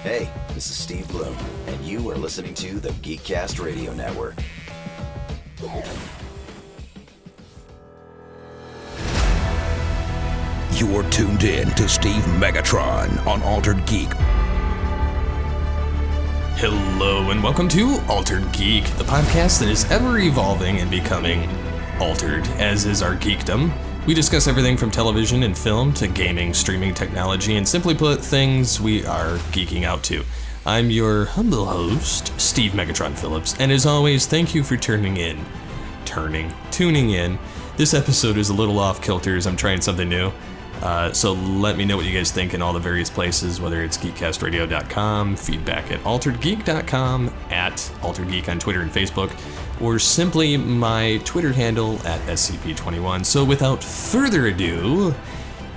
Hey, this is Steve Bloom, and you are listening to the Geekcast Radio Network. You're tuned in to Steve Megatron on Altered Geek. Hello and welcome to Altered Geek, the podcast that is ever evolving and becoming altered, as is our geekdom. We discuss everything from television and film to gaming, streaming technology, and simply put, things we are geeking out to. I'm your humble host, Steve Megatron Phillips, and as always, thank you for tuning in. This episode is a little off kilter as I'm trying something new. So let me know what you guys think in all the various places, whether it's geekcastradio.com, feedback at alteredgeek.com, at alteredgeek on Twitter and Facebook, or simply my Twitter handle at SCP21. So without further ado,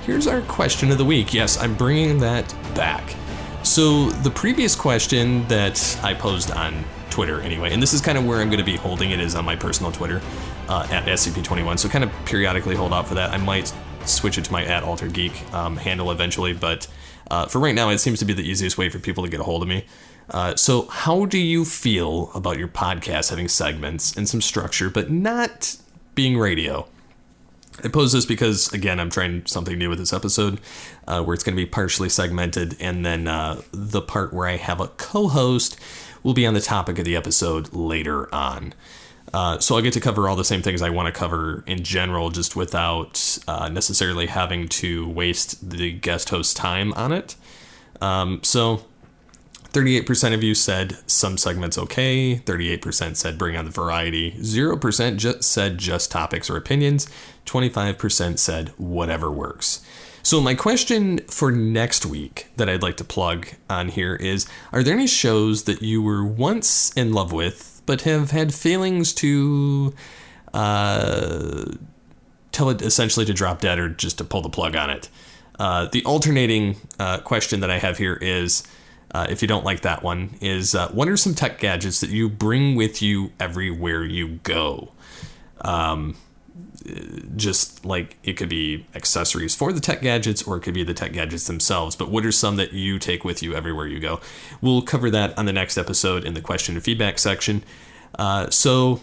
here's our question of the week. Yes, I'm bringing that back. So the previous question that I posed on Twitter anyway, and this is kind of where I'm going to be holding it, is on my personal Twitter at SCP21. So kind of periodically hold out for that. I might switch it to my at Altered Geek handle eventually, but for right now, it seems to be the easiest way for people to get a hold of me. So how do you feel about your podcast having segments and some structure, but not being radio? I pose this because, again, I'm trying something new with this episode, where it's going to be partially segmented, and then the part where I have a co-host will be on the topic of the episode later on. So I'll get to cover all the same things I want to cover in general, just without necessarily having to waste the guest host's time on it. So 38% of you said some segments okay, 38% said bring on the variety, 0% said just topics or opinions, 25% said whatever works. So my question for next week that I'd like to plug on here is, are there any shows that you were once in love with but have had failings to tell it essentially to drop dead or just to pull the plug on it? The alternating question that I have here is, if you don't like that one, is what are some tech gadgets that you bring with you everywhere you go? Just like it could be accessories for the tech gadgets, or it could be the tech gadgets themselves. But what are some that you take with you everywhere you go? We'll cover that on the next episode in the question and feedback section. So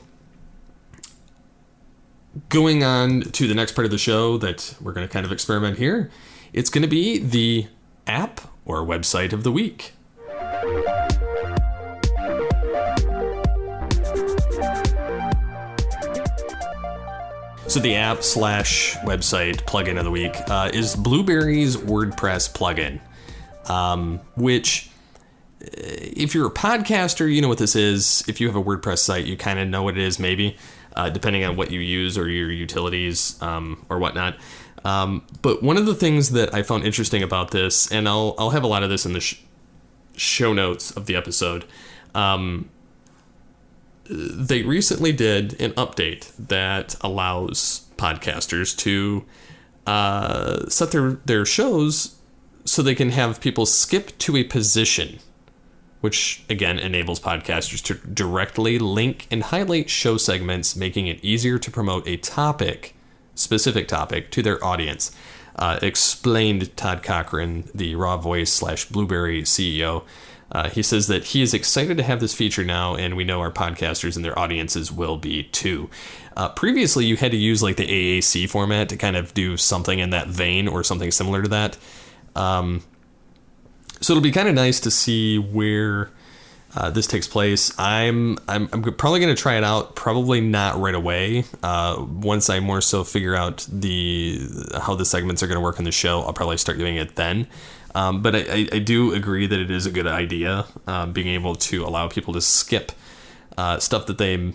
going on to the next part of the show that we're going to kind of experiment here, it's going to be the app or website of the week. So the app / website plugin of the week is Blueberry's WordPress plugin, which, if you're a podcaster, you know what this is. If you have a WordPress site, you kind of know what it is, maybe, depending on what you use or your utilities or whatnot. But one of the things that I found interesting about this, and I'll have a lot of this in the show notes of the episode, they recently did an update that allows podcasters to set their shows so they can have people skip to a position, which again enables podcasters to directly link and highlight show segments, making it easier to promote a specific topic to their audience. Explained Todd Cochran, the Raw Voice / Blueberry CEO. He says that he is excited to have this feature now, and we know our podcasters and their audiences will be too. Previously, you had to use like the AAC format to kind of do something in that vein or something similar to that. So it'll be kind of nice to see where this takes place. I'm probably going to try it out, probably not right away. Once I more so figure out how the segments are going to work on the show, I'll probably start doing it then. But I do agree that it is a good idea, being able to allow people to skip stuff that they,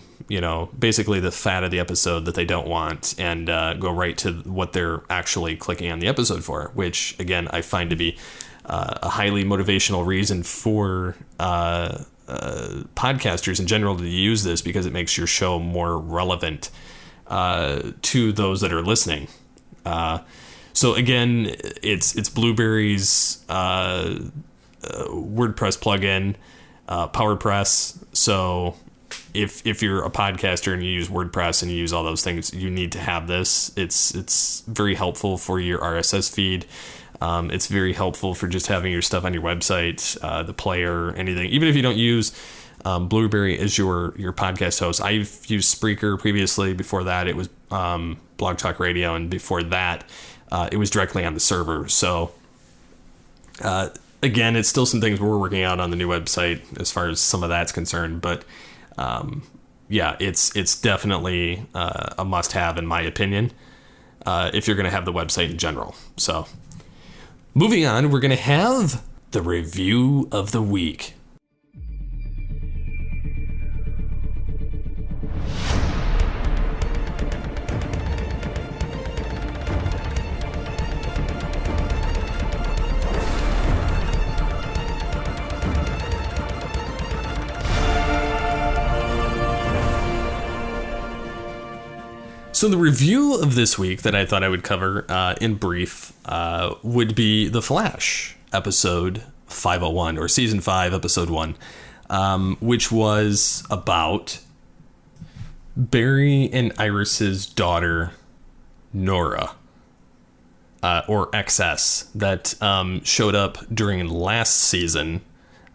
basically the fat of the episode that they don't want, and go right to what they're actually clicking on the episode for, which, again, I find to be a highly motivational reason for podcasters in general to use this, because it makes your show more relevant to those that are listening. So again, it's Blueberry's WordPress plugin, PowerPress. So if you're a podcaster and you use WordPress and you use all those things, you need to have this. It's very helpful for your RSS feed. It's very helpful for just having your stuff on your website, the player, anything. Even if you don't use Blueberry as your podcast host. I've used Spreaker previously. Before that, it was Blog Talk Radio, and before that, it was directly on the server. So, again, it's still some things we're working out on the new website as far as some of that's concerned. But yeah, it's definitely a must-have in my opinion if you're going to have the website in general. So, moving on, we're going to have the review of the week. So the review of this week that I thought I would cover in brief would be The Flash, episode 501, or season 5, episode 1, which was about Barry and Iris's daughter, Nora, or XS, that showed up during last season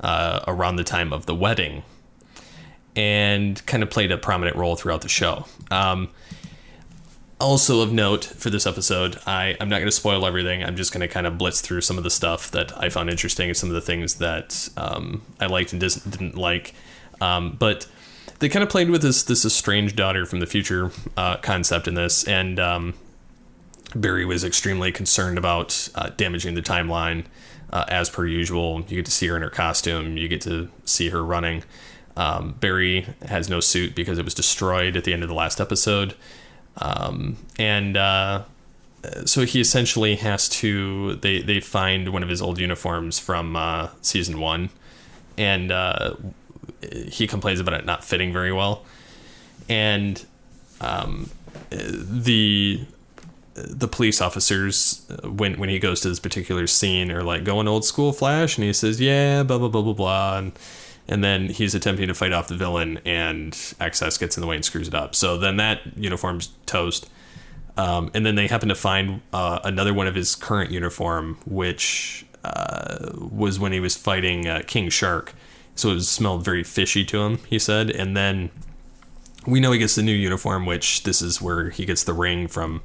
around the time of the wedding and kind of played a prominent role throughout the show. Also of note for this episode, I'm not going to spoil everything. I'm just going to kind of blitz through some of the stuff that I found interesting and some of the things that I liked and didn't like. But they kind of played with this estranged daughter from the future concept in this. And Barry was extremely concerned about damaging the timeline as per usual. You get to see her in her costume. You get to see her running. Barry has no suit because it was destroyed at the end of the last episode. So he essentially has to, they find one of his old uniforms from season 1, and he complains about it not fitting very well. And the police officers, when he goes to this particular scene, are like, going old school Flash, and he says, yeah, blah, blah, blah, blah, blah, and then he's attempting to fight off the villain, and XS gets in the way and screws it up. So then that uniform's toast. And then they happen to find another one of his current uniform, which was when he was fighting King Shark. So it smelled very fishy to him, he said. And then we know he gets the new uniform, which this is where he gets the ring from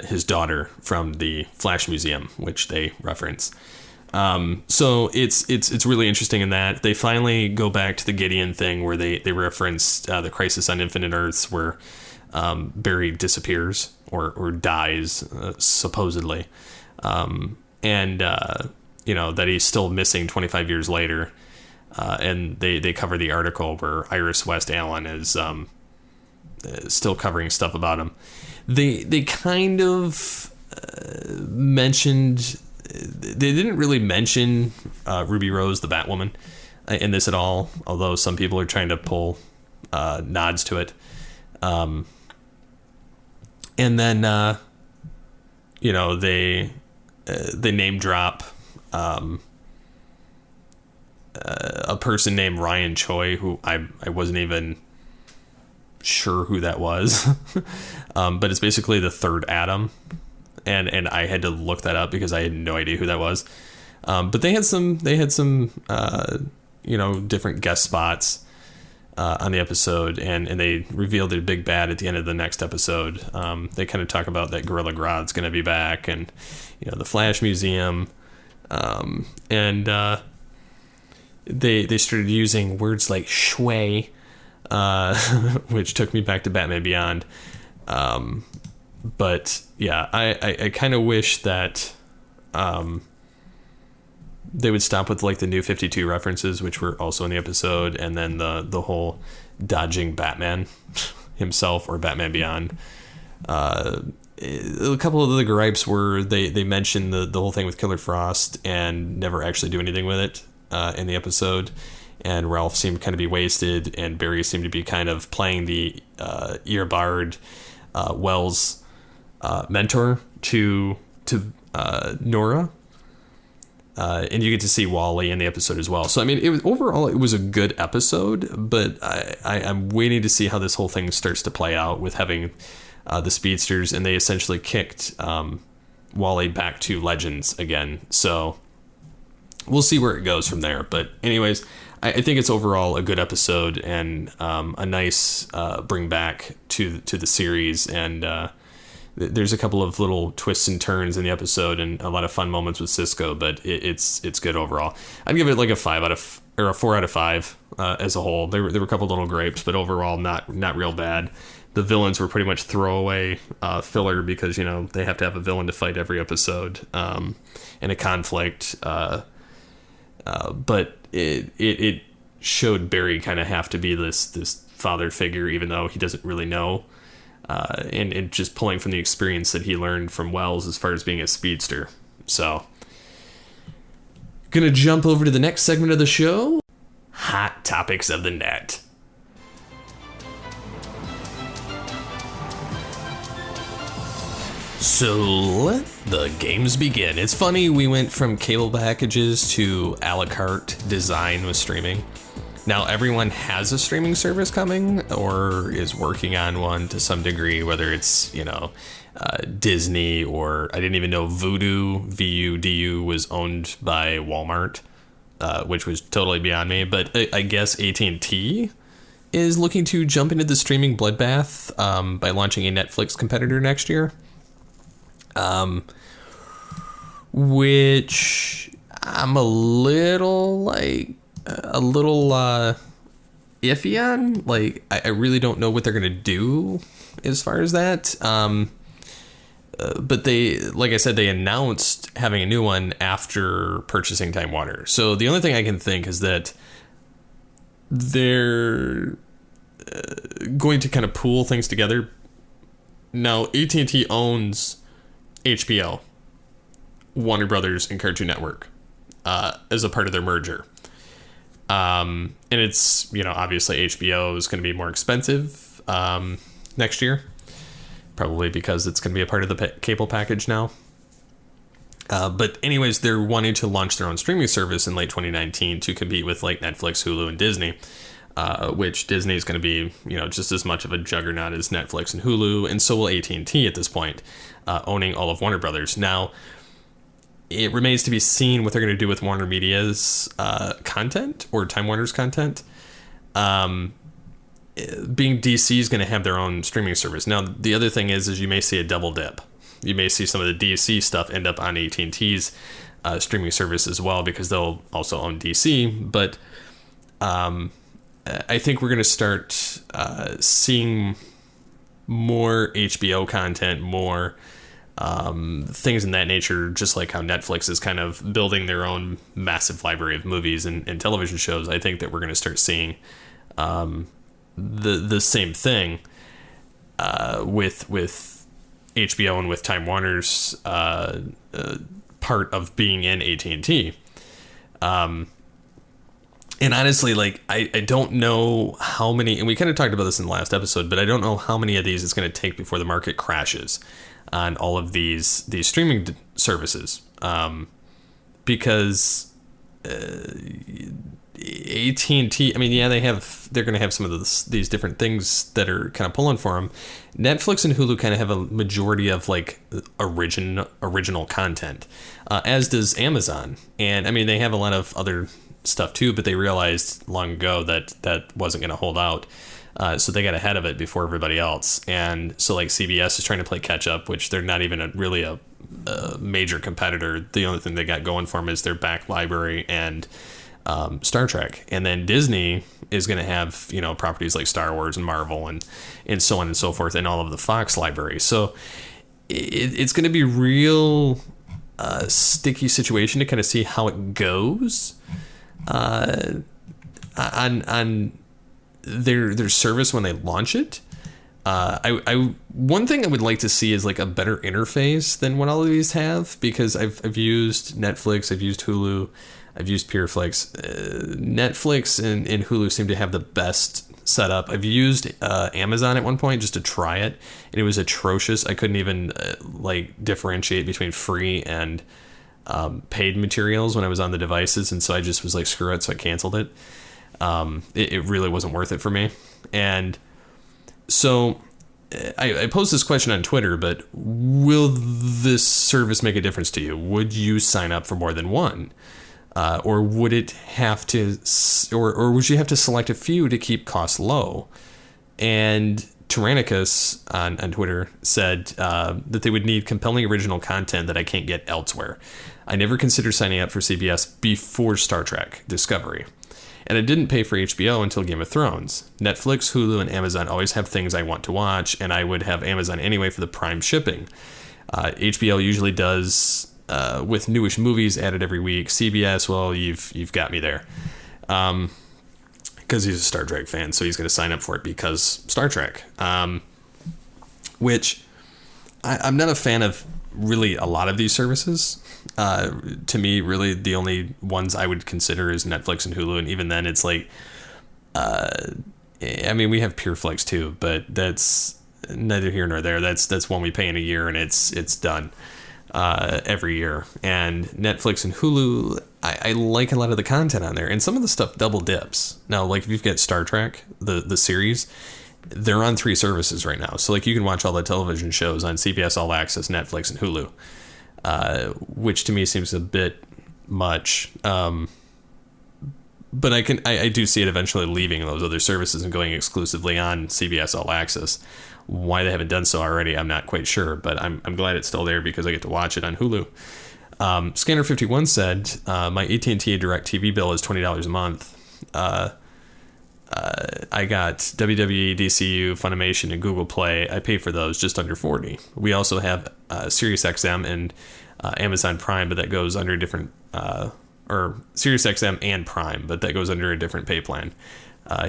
his daughter from the Flash Museum, which they reference. So it's really interesting in that they finally go back to the Gideon thing where they referenced the Crisis on Infinite Earths, where Barry disappears or dies supposedly, and that he's still missing 25 years later, and they cover the article where Iris West Allen is still covering stuff about him. They kind of mentioned. They didn't really mention Ruby Rose, the Batwoman, in this at all, although some people are trying to pull nods to it. And then, they name drop a person named Ryan Choi, who I wasn't even sure who that was. But it's basically the third Adam. And I had to look that up because I had no idea who that was. But they had some different guest spots on the episode, and they revealed a big bad at the end of the next episode. They kind of talk about that Gorilla Grodd's going to be back, and the Flash Museum, and they started using words like shui, which took me back to Batman Beyond. But yeah, I kind of wish that they would stop with like the New 52 references, which were also in the episode, and then the whole dodging Batman himself or Batman Beyond. A couple of the gripes were they mentioned the whole thing with Killer Frost and never actually do anything with it in the episode. And Ralph seemed kind of be wasted, and Barry seemed to be kind of playing the Earbard Wells mentor to Nora, and you get to see Wally in the episode as well. So I mean, it was a good episode, but I'm waiting to see how this whole thing starts to play out with having the speedsters, and they essentially kicked Wally back to Legends again. So we'll see where it goes from there. But anyways, I think it's overall a good episode and a nice bring back to the series. And there's a couple of little twists and turns in the episode and a lot of fun moments with Cisco. But it's good overall. I'd give it like a 4 out of 5 as a whole. There were a couple little gripes, but overall not real bad. The villains were pretty much throwaway filler because, you know, they have to have a villain to fight every episode in a conflict. But it showed Barry kind of have to be this father figure, even though he doesn't really know. And just pulling from the experience that he learned from Wells as far as being a speedster. So, gonna jump over to the next segment of the show. Hot Topics of the Net. So let the games begin. It's funny, we went from cable packages to a la carte design with streaming. Now everyone has a streaming service coming or is working on one to some degree, whether it's, you know, Disney or I didn't even know Vudu, VUDU, was owned by Walmart, which was totally beyond me. But I guess AT&T is looking to jump into the streaming bloodbath by launching a Netflix competitor next year. Which I'm a little iffy on. Like, I really don't know what they're gonna do as far as that. But they, like I said, they announced having a new one after purchasing Time Warner. So the only thing I can think is that they're going to kind of pool things together. Now, AT&T owns HBO, Warner Brothers, and Cartoon Network as a part of their merger. And it's, you know, obviously HBO is going to be more expensive next year, probably because it's going to be a part of the cable package now. But anyways, they're wanting to launch their own streaming service in late 2019 to compete with like Netflix, Hulu, and Disney. Which Disney is going to be, you know, just as much of a juggernaut as Netflix and Hulu, and so will AT&T at this point, owning all of Warner Brothers. Now, it remains to be seen what they're going to do with Warner Media's content or Time Warner's content. Being DC is going to have their own streaming service. Now, the other thing is you may see a double dip. You may see some of the DC stuff end up on AT&T's streaming service as well because they'll also own DC, but I think we're going to start seeing more HBO content, more things in that nature, just like how Netflix is kind of building their own massive library of movies and television shows. I think that we're going to start seeing the same thing with HBO and with Time Warner's part of being in AT&T. And honestly, like, I don't know how many, and we kind of talked about this in the last episode, but I don't know how many of these it's going to take before the market crashes on all of these streaming services. Because AT&T, I mean, yeah, they're going to have some of these different things that are kind of pulling for them. Netflix and Hulu kind of have a majority of like original content, as does Amazon. And I mean, they have a lot of other stuff too, but they realized long ago that wasn't going to hold out. So they got ahead of it before everybody else. And so like CBS is trying to play catch up, which they're not even really a major competitor. The only thing they got going for them is their back library and Star Trek. And then Disney is going to have, you know, properties like Star Wars and Marvel and so on and so forth, and all of the Fox library. So it's going to be real sticky situation to kind of see how it goes on their service when they launch it. One thing I would like to see is like a better interface than what all of these have, because I've used Netflix, I've used Hulu, I've used PureFlix. Netflix and Hulu seem to have the best setup. I've used Amazon at one point just to try it, and it was atrocious. I couldn't even like differentiate between free and paid materials when I was on the devices, and so I just was like, screw it, so I canceled it. It really wasn't worth it for me. And so I posed this question on Twitter, but will this service make a difference to you? Would you sign up for more than one? Or would it have to, or would you have to select a few to keep costs low? And Tyrannicus on Twitter said that they would need compelling original content that I can't get elsewhere. I never considered signing up for CBS before Star Trek Discovery. And I didn't pay for HBO until Game of Thrones. Netflix, Hulu, and Amazon always have things I want to watch, and I would have Amazon anyway for the Prime shipping. HBO usually does with newish movies added every week. CBS, well, you've got me there. Because he's a Star Trek fan, so he's going to sign up for it because Star Trek. Which I'm not a fan of really a lot of these services. To me, really, the only ones I would consider is Netflix and Hulu, and even then, it's like, I mean, we have PureFlix too, but that's neither here nor there. That's one we pay in a year, and it's done every year. And Netflix and Hulu, I like a lot of the content on there, and some of the stuff double dips. Now, like if you've got Star Trek, the series, they're on 3 services right now. So like you can watch all the television shows on CBS All Access, Netflix, and Hulu. Which to me seems a bit much. But I do see it eventually leaving those other services and going exclusively on CBS All Access. Why they haven't done so already, I'm not quite sure, but I'm glad it's still there because I get to watch it on Hulu. Scanner51 said, my AT&T DirecTV bill is $20 a month. I got WWE, DCU, Funimation, and Google Play. I pay for those just under $40. We also have SiriusXM and Amazon Prime, but that goes under a different, or SiriusXM and Prime, but that goes under a different pay plan.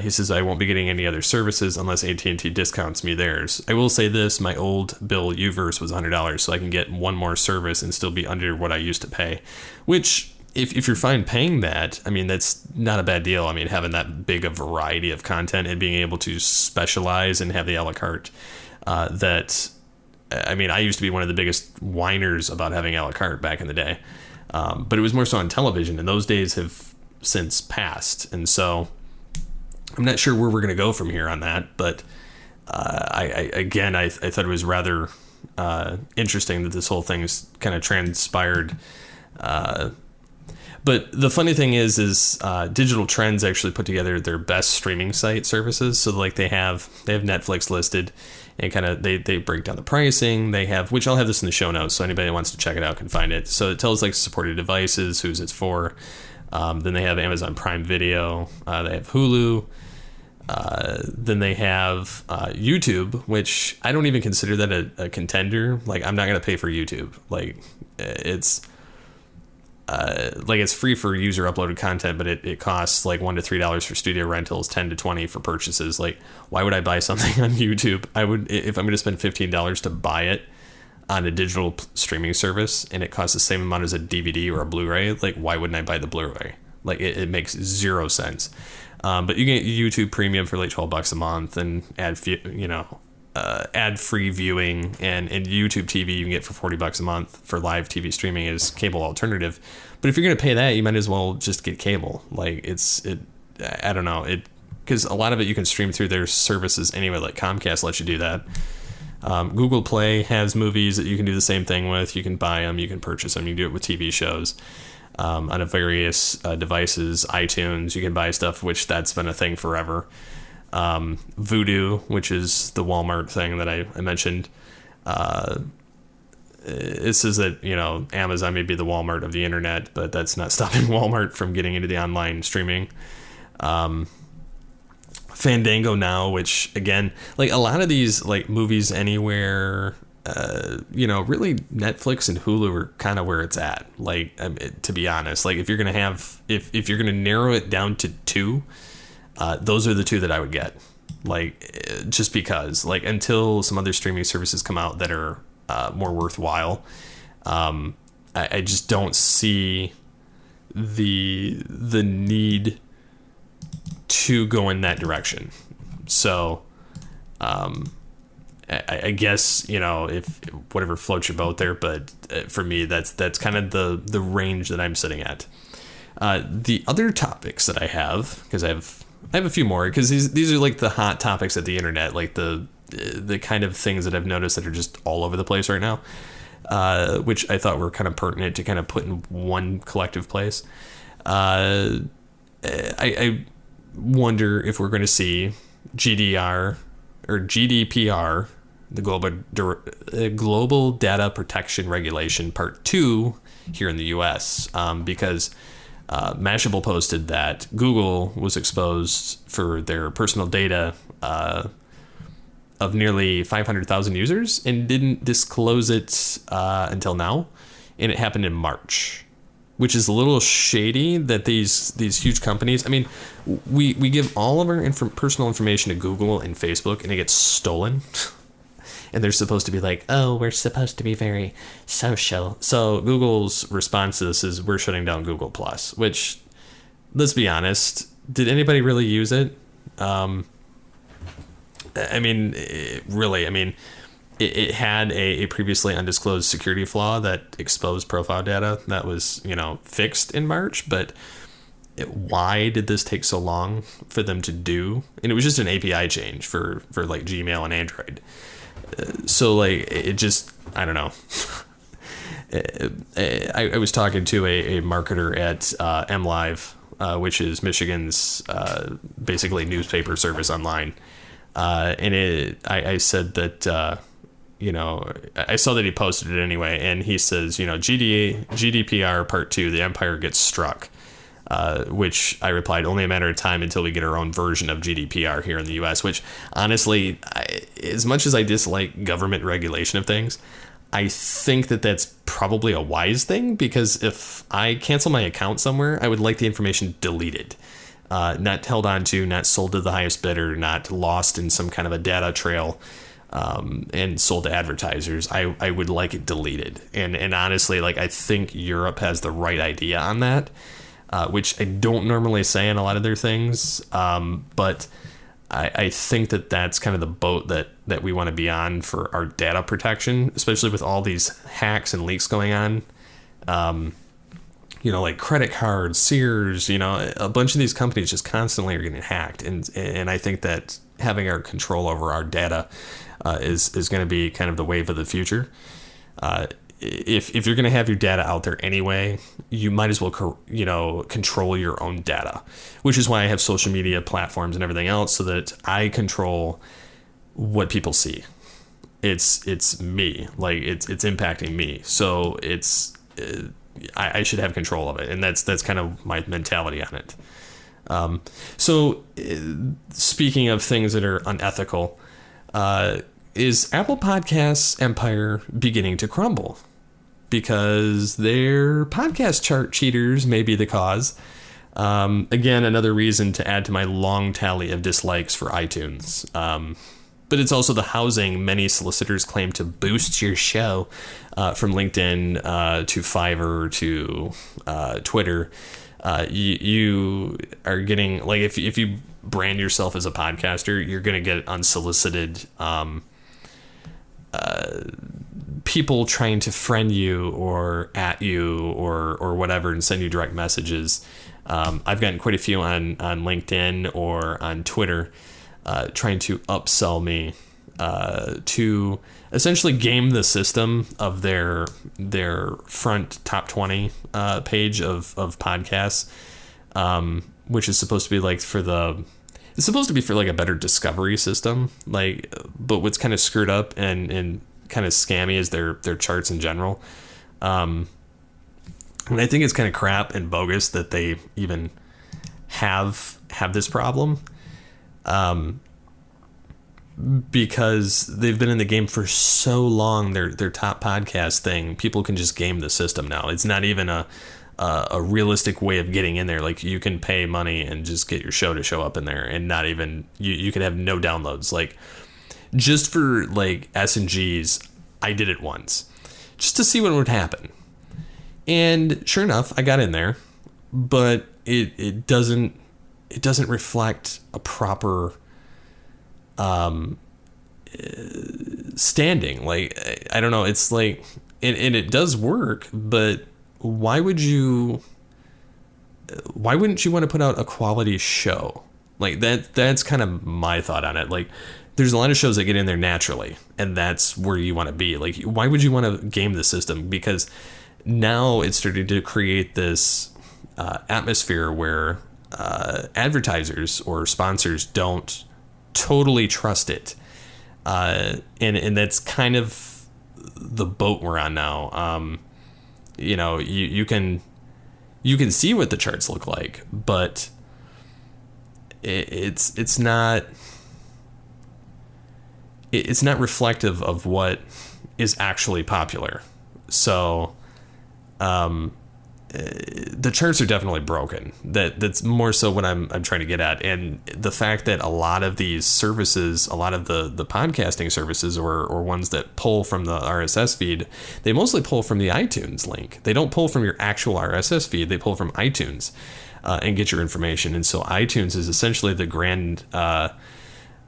He says, I won't be getting any other services unless AT&T discounts me theirs. I will say this, my old bill Uverse was $100, so I can get one more service and still be under what I used to pay, which... If you're fine paying that, I mean, that's not a bad deal. I mean, having that big a variety of content and being able to specialize and have the a la carte, I used to be one of the biggest whiners about having a la carte back in the day. But it was more so on television, and those days have since passed. And so I'm not sure where we're going to go from here on that. But I thought it was rather interesting that this whole thing's kind of transpired. But the funny thing is Digital Trends actually put together their best streaming site services. So like they have Netflix listed, and kind of they break down the pricing. They have, which I'll have this in the show notes, so anybody that wants to check it out can find it. So it tells like supported devices, who's it's for. Then they have Amazon Prime Video. They have Hulu. Then they have YouTube, which I don't even consider that a contender. Like I'm not gonna pay for YouTube. Like it's free for user uploaded content, but it costs like $1 to $3 for studio rentals, $10 to $20 for purchases. Like, why would I buy something on YouTube? I would, if I'm going to spend $15 to buy it on a digital streaming service, and it costs the same amount as a DVD or a Blu-ray. Like, why wouldn't I buy the Blu-ray? Like, it makes zero sense. But you get YouTube Premium for like $12 a month, and ad-free viewing, and YouTube TV you can get for $40 a month for live TV streaming as cable alternative. But if you're going to pay that, you might as well just get cable. Like I don't know, because a lot of it you can stream through their services anyway. Like Comcast lets you do that. Google Play has movies that you can do the same thing with. You can buy them, you can purchase them, you can do it with TV shows. On various devices, iTunes, you can buy stuff, which that's been a thing forever. Voodoo, which is the Walmart thing that I mentioned. It says that, Amazon may be the Walmart of the internet, but that's not stopping Walmart from getting into the online streaming. Fandango now, which again, like a lot of these like Movies Anywhere, really Netflix and Hulu are kind of where it's at. Like, to be honest, like if you're going to have, if you're going to narrow it down to 2, those are the 2 that I would get, like, just because, like, until some other streaming services come out that are more worthwhile, I just don't see the need to go in that direction. So, I guess, if whatever floats your boat there, but for me, that's kind of the range that I'm sitting at. The other topics that I have, because I have a few more, because these are like the hot topics at the internet, like the the kind of things that I've noticed that are just all over the place right now, which I thought were kind of pertinent to kind of put in one collective place. I wonder if we're going to see GDR or GDPR, the Global Data Protection Regulation Part 2 here in the US, because Mashable posted that Google was exposed for their personal data of nearly 500,000 users and didn't disclose it until now, and it happened in March, which is a little shady that these huge companies, I mean, we give all of our personal information to Google and Facebook, and it gets stolen. And they're supposed to be like, oh, we're supposed to be very social. So Google's response to this is, we're shutting down Google Plus, which, let's be honest, did anybody really use it? I mean, it had a previously undisclosed security flaw that exposed profile data that was, fixed in March. But why did this take so long for them to do? And it was just an API change for like Gmail and Android. So like it just, I don't know. I was talking to a marketer at MLive, which is Michigan's basically newspaper service online, and I said that I saw that he posted it anyway, and he says GDPR Part 2, the Empire gets struck. Which I replied, only a matter of time until we get our own version of GDPR here in the US, which honestly, as much as I dislike government regulation of things, I think that that's probably a wise thing, because if I cancel my account somewhere, I would like the information deleted, not held on to, not sold to the highest bidder, not lost in some kind of a data trail, and sold to advertisers. I would like it deleted. And honestly, like, I think Europe has the right idea on that. Which I don't normally say in a lot of their things, but I think that that's kind of the boat that we want to be on for our data protection, especially with all these hacks and leaks going on. Like credit cards, Sears, a bunch of these companies just constantly are getting hacked, and I think that having our control over our data is going to be kind of the wave of the future. If you're going to have your data out there anyway, you might as well, control your own data, which is why I have social media platforms and everything else, so that I control what people see. It's me, like it's impacting me. So I should have control of it. And that's kind of my mentality on it. So speaking of things that are unethical, is Apple Podcasts' empire beginning to crumble? Because their podcast chart cheaters may be the cause. Again, another reason to add to my long tally of dislikes for iTunes. But it's also the housing many solicitors claim to boost your show, from LinkedIn to Fiverr to Twitter. You are getting, like, if you brand yourself as a podcaster, you're going to get unsolicited people trying to friend you or at you or whatever and send you direct messages. I've gotten quite a few on LinkedIn or on Twitter trying to upsell me to essentially game the system of their front top 20 page of podcasts, which is supposed to be like it's supposed to be for like a better discovery system, like, but what's kind of screwed up and kind of scammy is their charts in general. And I think it's kind of crap and bogus that they even have this problem, because they've been in the game for so long. Their top podcast thing, people can just game the system now. It's not even a realistic way of getting in there. Like, you can pay money and just get your show to show up in there, and not even you could have no downloads. Like, just for like S&Gs, I did it once just to see what would happen, and sure enough, I got in there, but it doesn't reflect a proper standing. Like, I don't know, it's like, and it does work, but why wouldn't you want to put out a quality show? Like, that's kind of my thought on it. Like, there's a lot of shows that get in there naturally, and that's where you want to be. Like, why would you want to game the system? Because now it's starting to create this atmosphere where advertisers or sponsors don't totally trust it. And that's kind of the boat we're on now. You can see what the charts look like, but it's not reflective of what is actually popular. So the charts are definitely broken. That's more so what I'm trying to get at. And the fact that a lot of these services, a lot of the podcasting services or ones that pull from the RSS feed, they mostly pull from the iTunes link. They don't pull from your actual RSS feed. They pull from iTunes and get your information. And so iTunes is essentially the grand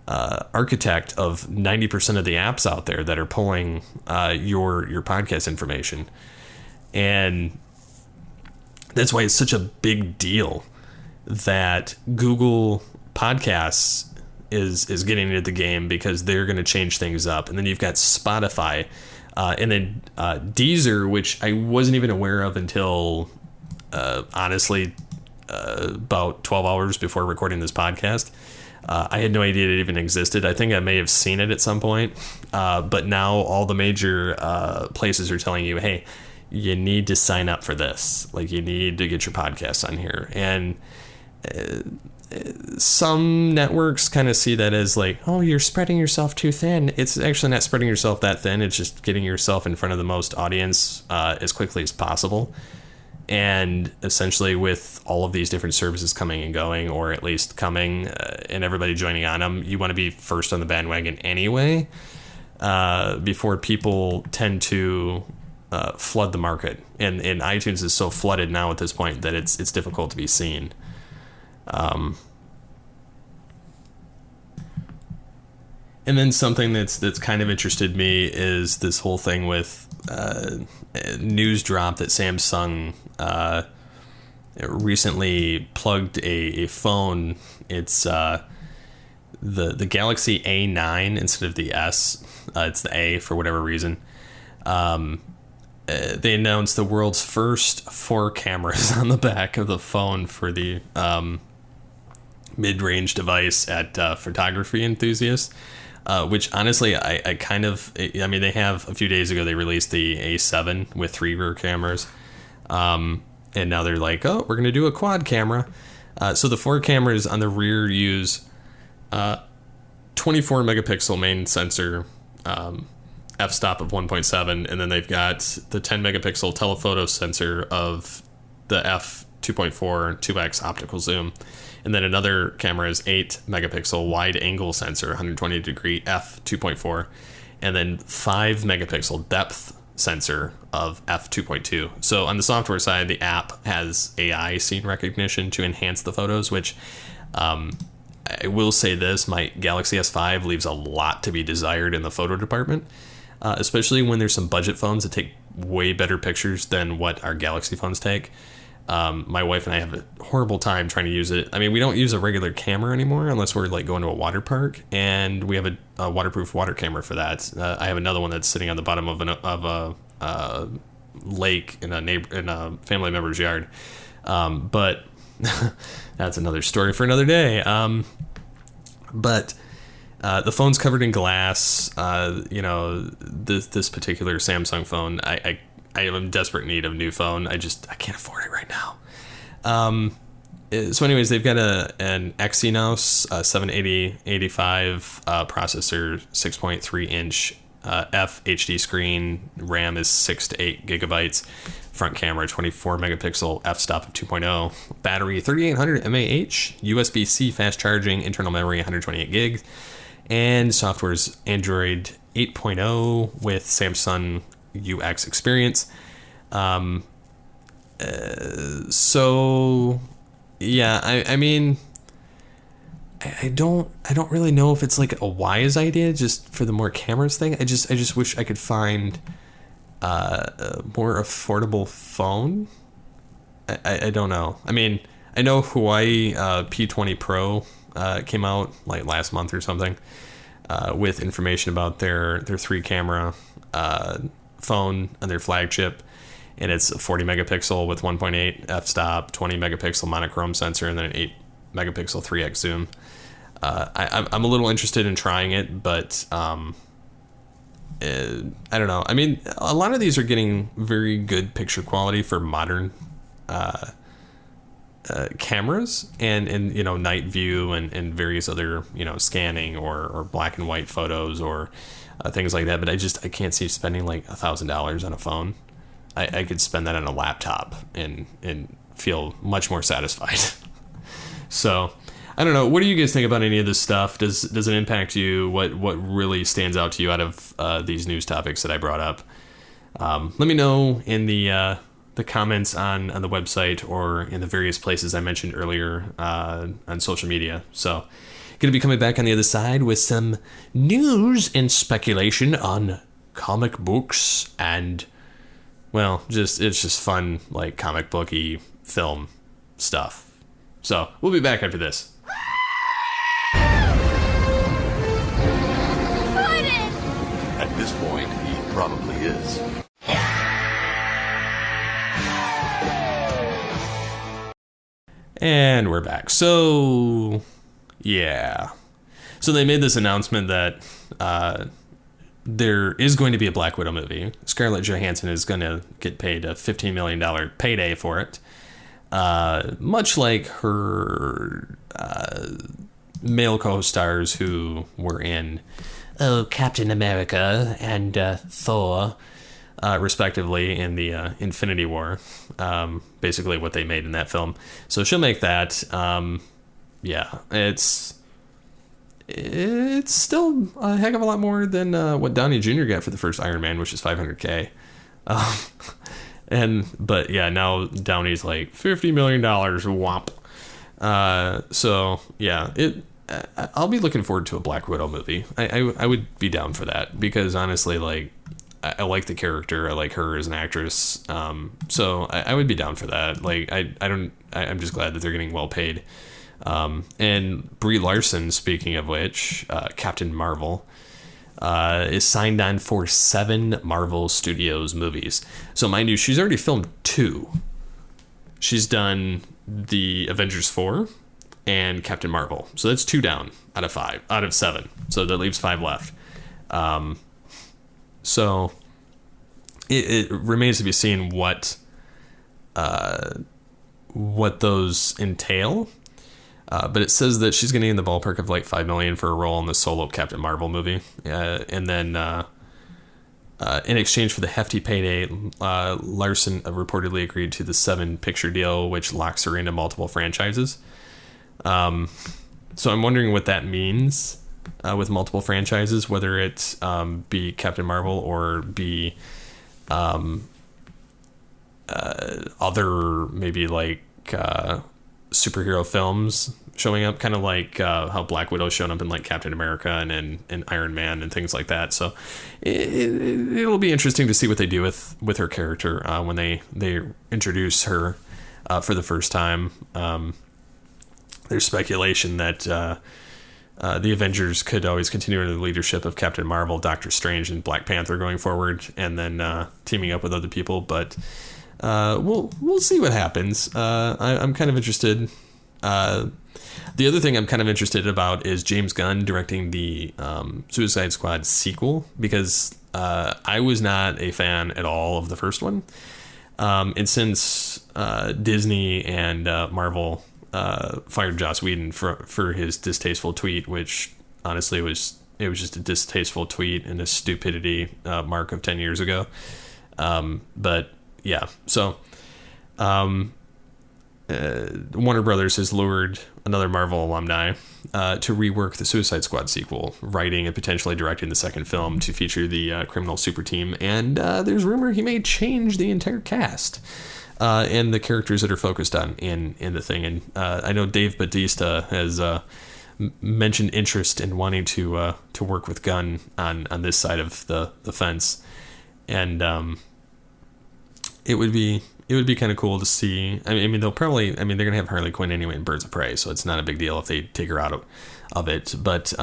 architect of 90% of the apps out there that are pulling your podcast information. And that's why it's such a big deal that Google Podcasts is getting into the game, because they're going to change things up. And then you've got Spotify, and then Deezer, which I wasn't even aware of until honestly about 12 hours before recording this podcast. I had no idea it even existed. I think I may have seen it at some point, but now all the major places are telling you, hey, you need to sign up for this. Like, you need to get your podcast on here. And some networks kind of see that as like, oh, you're spreading yourself too thin. It's actually not spreading yourself that thin. It's just getting yourself in front of the most audience as quickly as possible. And essentially, with all of these different services coming and going, or at least coming and everybody joining on them, you want to be first on the bandwagon anyway, before people tend to flood the market. And iTunes is so flooded now at this point that it's difficult to be seen. And then something that's kind of interested me is this whole thing with news drop that Samsung recently plugged a phone. It's the Galaxy A9 instead of the S. It's the A for whatever reason. They announced the world's first 4 cameras on the back of the phone for the mid-range device at photography enthusiasts, which honestly, I mean, they have, a few days ago, they released the A7 with 3 rear cameras. And now they're like, oh, we're going to do a quad camera. So the 4 cameras on the rear use 24 megapixel main sensor, f-stop of 1.7, and then they've got the 10 megapixel telephoto sensor of the f2.4 2x optical zoom, and then another camera is 8 megapixel wide angle sensor 120 degree f2.4, and then 5 megapixel depth sensor of f2.2. So on the software side, the app has AI scene recognition to enhance the photos, which I will say this, my Galaxy S5 leaves a lot to be desired in the photo department. Especially when there's some budget phones that take way better pictures than what our Galaxy phones take. My wife and I have a horrible time trying to use it. I mean, we don't use a regular camera anymore unless we're like going to a water park, and we have a waterproof water camera for that. I have another one that's sitting on the bottom of a lake in a family member's yard. But that's another story for another day. But the phone's covered in glass. This particular Samsung phone, I am in desperate need of a new phone. I can't afford it right now. So anyways, they've got an Exynos 78085 processor, 6.3 inch FHD screen. RAM is 6 to 8 gigabytes. Front camera 24 megapixel, f-stop of 2.0. Battery 3800 mAh. USB-C fast charging. Internal memory 128 gigs. And software is Android 8.0 with Samsung UX experience. So yeah, I mean, I don't really know if it's like a wise idea just for the more cameras thing. I just wish I could find a more affordable phone. I don't know. I mean, I know Huawei P20 Pro came out like last month or something. with information about their 3-camera phone and their flagship. And it's a 40 megapixel with 1.8 f-stop, 20 megapixel monochrome sensor, and then an 8 megapixel 3x zoom. I'm a little interested in trying it, but I don't know. I mean, a lot of these are getting very good picture quality for modern cameras and night view and various other scanning or black and white photos or things like that. But I can't see spending like $1,000 on a phone. I could spend that on a laptop and feel much more satisfied. So I don't know. What do you guys think about any of this stuff? Does it impact you? What really stands out to you out of these news topics that I brought up? Let me know in the comments on the website or in the various places I mentioned earlier on social media. So going to be coming back on the other side with some news and speculation on comic books and, well, it's just fun, like comic booky film stuff. So we'll be back after this. At this point, he probably is. And we're back. So, yeah. So they made this announcement that there is going to be a Black Widow movie. Scarlett Johansson is going to get paid a $15 million payday for it. Much like her male co-stars who were in Captain America and Thor, respectively, in the Infinity War. Basically what they made in that film. So she'll make that. Yeah, it's still a heck of a lot more than what Downey Jr. got for the first Iron Man, which is $500K. But yeah, now Downey's like $50 million whomp. So yeah, I'll be looking forward to a Black Widow movie. I would be down for that because honestly, like, I like the character. I like her as an actress. So I would be down for that. Like, I'm just glad that they're getting well paid. And Brie Larson, speaking of which, Captain Marvel, is signed on for 7 Marvel Studios movies. So mind you, she's already filmed 2. She's done the Avengers 4 and Captain Marvel. So that's 2 down out of 7. So that leaves 5 left. So it remains to be seen what those entail. But it says that she's getting in the ballpark of like $5 million for a role in the solo Captain Marvel movie. And then in exchange for the hefty payday, Larson reportedly agreed to the 7-picture deal, which locks her into multiple franchises. So I'm wondering what that means with multiple franchises, whether it be Captain Marvel or be other maybe like superhero films showing up, kind of like how Black Widow's shown up in like Captain America and Iron Man and things like that. So it'll be interesting to see what they do with her character when they introduce her for the first time. There's speculation that the Avengers could always continue under the leadership of Captain Marvel, Doctor Strange, and Black Panther going forward, and then teaming up with other people. But we'll see what happens. I'm kind of interested. The other thing I'm kind of interested about is James Gunn directing the Suicide Squad sequel, because I was not a fan at all of the first one. And since Disney and Marvel fired Joss Whedon for his distasteful tweet, which honestly was just a distasteful tweet and a stupidity mark of 10 years ago. But yeah, so Warner Brothers has lured another Marvel alumni to rework the Suicide Squad sequel, writing and potentially directing the second film to feature the criminal super team. And there's rumor he may change the entire cast and the characters that are focused on in the thing. And I know Dave Bautista has mentioned interest in wanting to work with Gunn on this side of the fence. And it would be kind of cool to see. I mean, they're going to have Harley Quinn anyway in Birds of Prey, so it's not a big deal if they take her out of it. But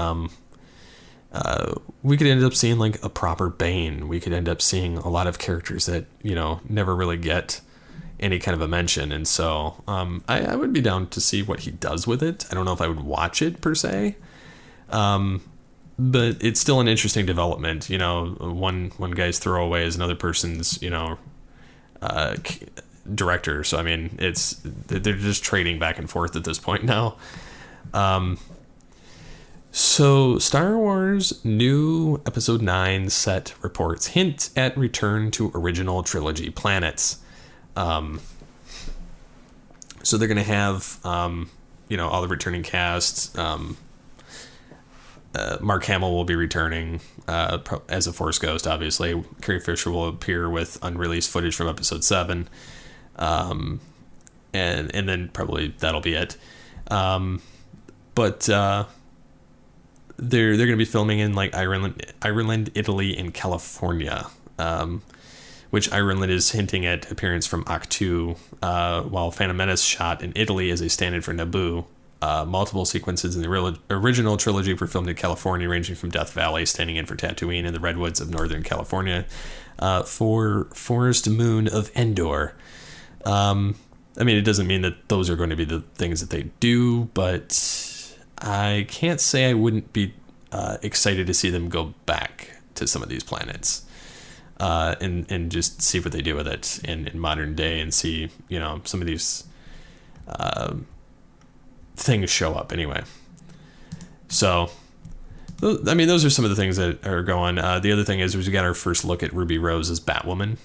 we could end up seeing like a proper Bane. We could end up seeing a lot of characters that, never really get any kind of a mention. And so I would be down to see what he does with it. I don't know if I would watch it per se. But it's still an interesting development. One guy's throwaway is another person's, director. So, I mean, they're just trading back and forth at this point now. So Star Wars new Episode 9 set reports hint at return to original trilogy planets. So they're going to have, all the returning casts. Mark Hamill will be returning as a Force Ghost, obviously. Carrie Fisher will appear with unreleased footage from Episode 7. And then probably that'll be it. But they're going to be filming in like Ireland, Italy, and California, which Ireland is hinting at appearance from Octu, while Phantom Menace shot in Italy as a stand-in for Naboo. Multiple sequences in the original trilogy were filmed in California, ranging from Death Valley, standing in for Tatooine, and the redwoods of Northern California for Forest Moon of Endor. I mean, it doesn't mean that those are going to be the things that they do, but I can't say I wouldn't be excited to see them go back to some of these planets and just see what they do with it in modern day and see, some of these things show up anyway. So, I mean, those are some of the things that are going. The other thing is we got our first look at Ruby Rose as Batwoman,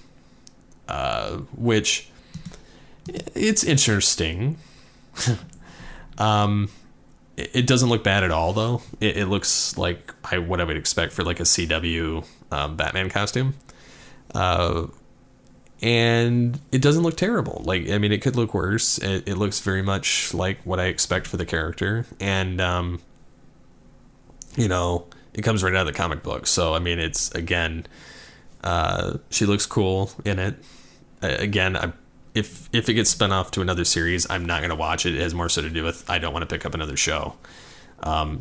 which it's interesting. It doesn't look bad at all, though. It looks like what I would expect for like a CW Batman costume. And it doesn't look terrible. Like, I mean, it could look worse. It looks very much like what I expect for the character. And, it comes right out of the comic book. So, I mean, it's, again, she looks cool in it. Again, if it gets spun off to another series, I'm not going to watch it. It has more so to do with I don't want to pick up another show.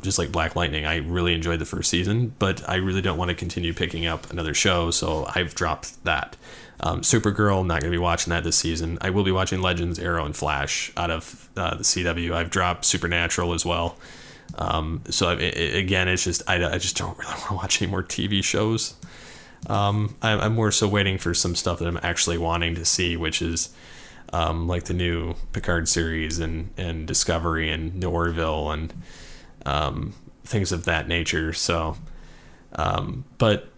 Just like Black Lightning, I really enjoyed the first season, but I really don't want to continue picking up another show, so I've dropped that. Supergirl, not going to be watching that this season. I will be watching Legends, Arrow, and Flash out of the CW. I've dropped Supernatural as well. So again, it's just I just don't really want to watch any more TV shows. I'm more so waiting for some stuff that I'm actually wanting to see, which is like the new Picard series and Discovery and Norville and things of that nature. So, but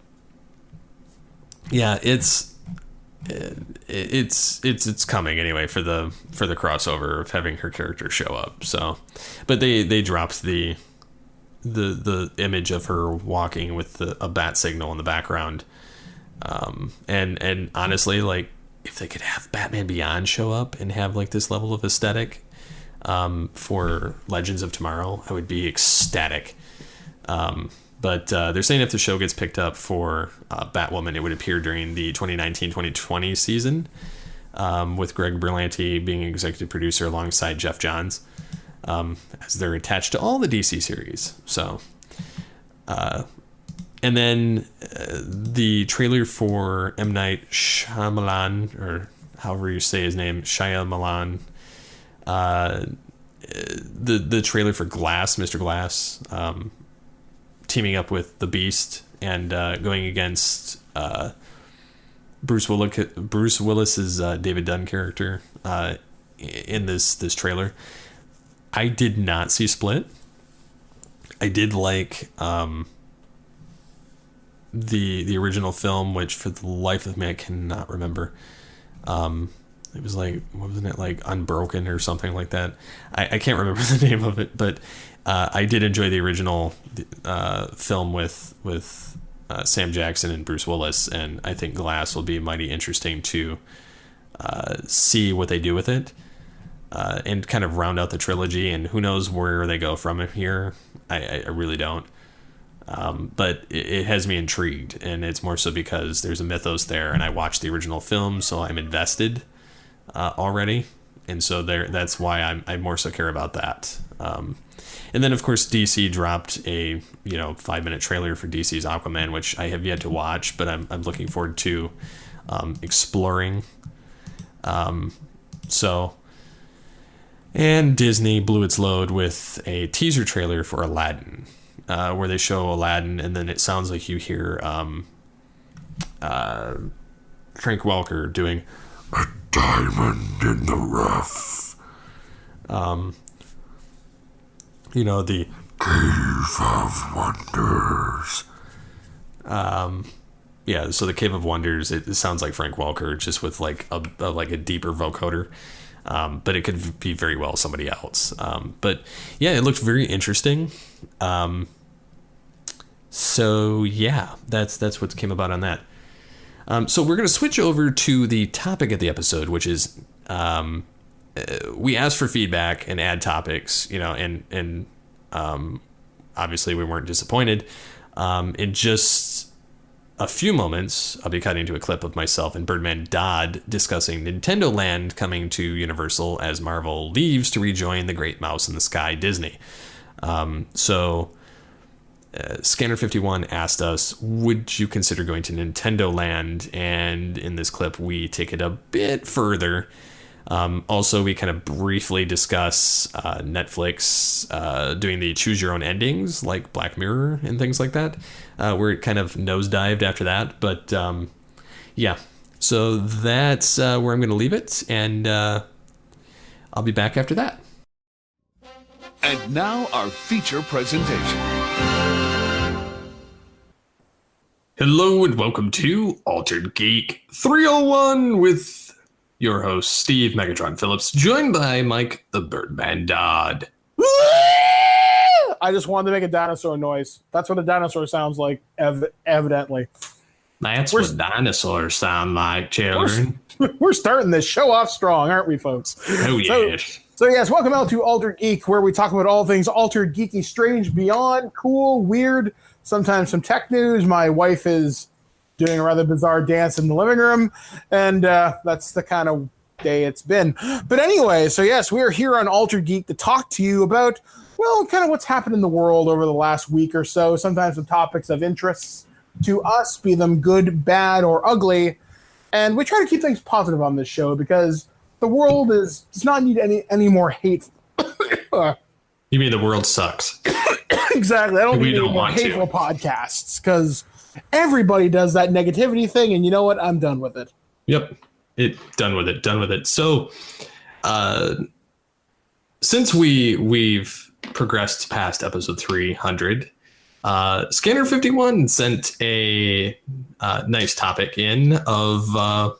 yeah, it's coming anyway for the crossover of having her character show up. So, but they dropped the image of her walking with a bat signal in the background. And honestly, like, if they could have Batman Beyond show up and have like this level of aesthetic for Legends of Tomorrow, I would be ecstatic. But they're saying if the show gets picked up for Batwoman, it would appear during the 2019-2020 season, with Greg Berlanti being executive producer alongside Jeff Johns, as they're attached to all the DC series. So, and then the trailer for M. Night Shyamalan, or however you say his name, Shyamalan, the trailer for Glass, Mr. Glass, teaming up with the Beast and going against Bruce Willis's David Dunn character in this trailer. I did not see Split. I did like the original film, which for the life of me I cannot remember. It was like, wasn't it like Unbroken or something like that? I can't remember the name of it, but I did enjoy the original film with Sam Jackson and Bruce Willis, and I think Glass will be mighty interesting to see what they do with it, and kind of round out the trilogy, and who knows where they go from here. I really don't. But it has me intrigued, and it's more so because there's a mythos there, and I watched the original film, so I'm invested already, and so that's why I more so care about that. And then, of course, DC dropped a 5-minute trailer for DC's Aquaman, which I have yet to watch, but I'm looking forward to exploring. And Disney blew its load with a teaser trailer for Aladdin, where they show Aladdin, and then it sounds like you hear Frank Welker doing "A Diamond in the Rough." The Cave of Wonders. So the Cave of Wonders, it sounds like Frank Welker, just with like a deeper vocoder. But it could be very well somebody else. But yeah, it looked very interesting. So yeah, that's what came about on that. So we're going to switch over to the topic of the episode, which is we asked for feedback and add topics, and obviously we weren't disappointed. In just a few moments, I'll be cutting to a clip of myself and Birdman Dodd discussing Nintendo Land coming to Universal as Marvel leaves to rejoin the Great Mouse in the Sky Disney. Scanner51 asked us, would you consider going to Nintendo Land? And in this clip, we take it a bit further. Also, we kind of briefly discuss Netflix doing the choose your own endings like Black Mirror and things like that, where it kind of nosedived after that. But yeah, so that's where I'm going to leave it. And I'll be back after that. And now our feature presentation. Hello and welcome to Altered Geek 301 with your host, Steve Megatron Phillips, joined by Mike the Birdman Dodd. I just wanted to make a dinosaur noise. That's what a dinosaur sounds like, evidently. That's what dinosaurs sound like, children. We're starting this show off strong, aren't we, folks? Oh, yes. So yes, welcome out to Altered Geek, where we talk about all things altered, geeky, strange, beyond, cool, weird, sometimes some tech news. My wife is doing a rather bizarre dance in the living room, and that's the kind of day it's been. But anyway, so yes, we are here on Altered Geek to talk to you about, well, kind of what's happened in the world over the last week or so, sometimes some topics of interest to us, be them good, bad, or ugly. And we try to keep things positive on this show because the world does not need any more hate. You mean the world sucks? Exactly. I don't need any more hateful podcasts because everybody does that negativity thing, and you know what? I'm done with it. Yep. Done with it. So, since we've progressed past episode 300, Scanner 51 sent a nice topic in of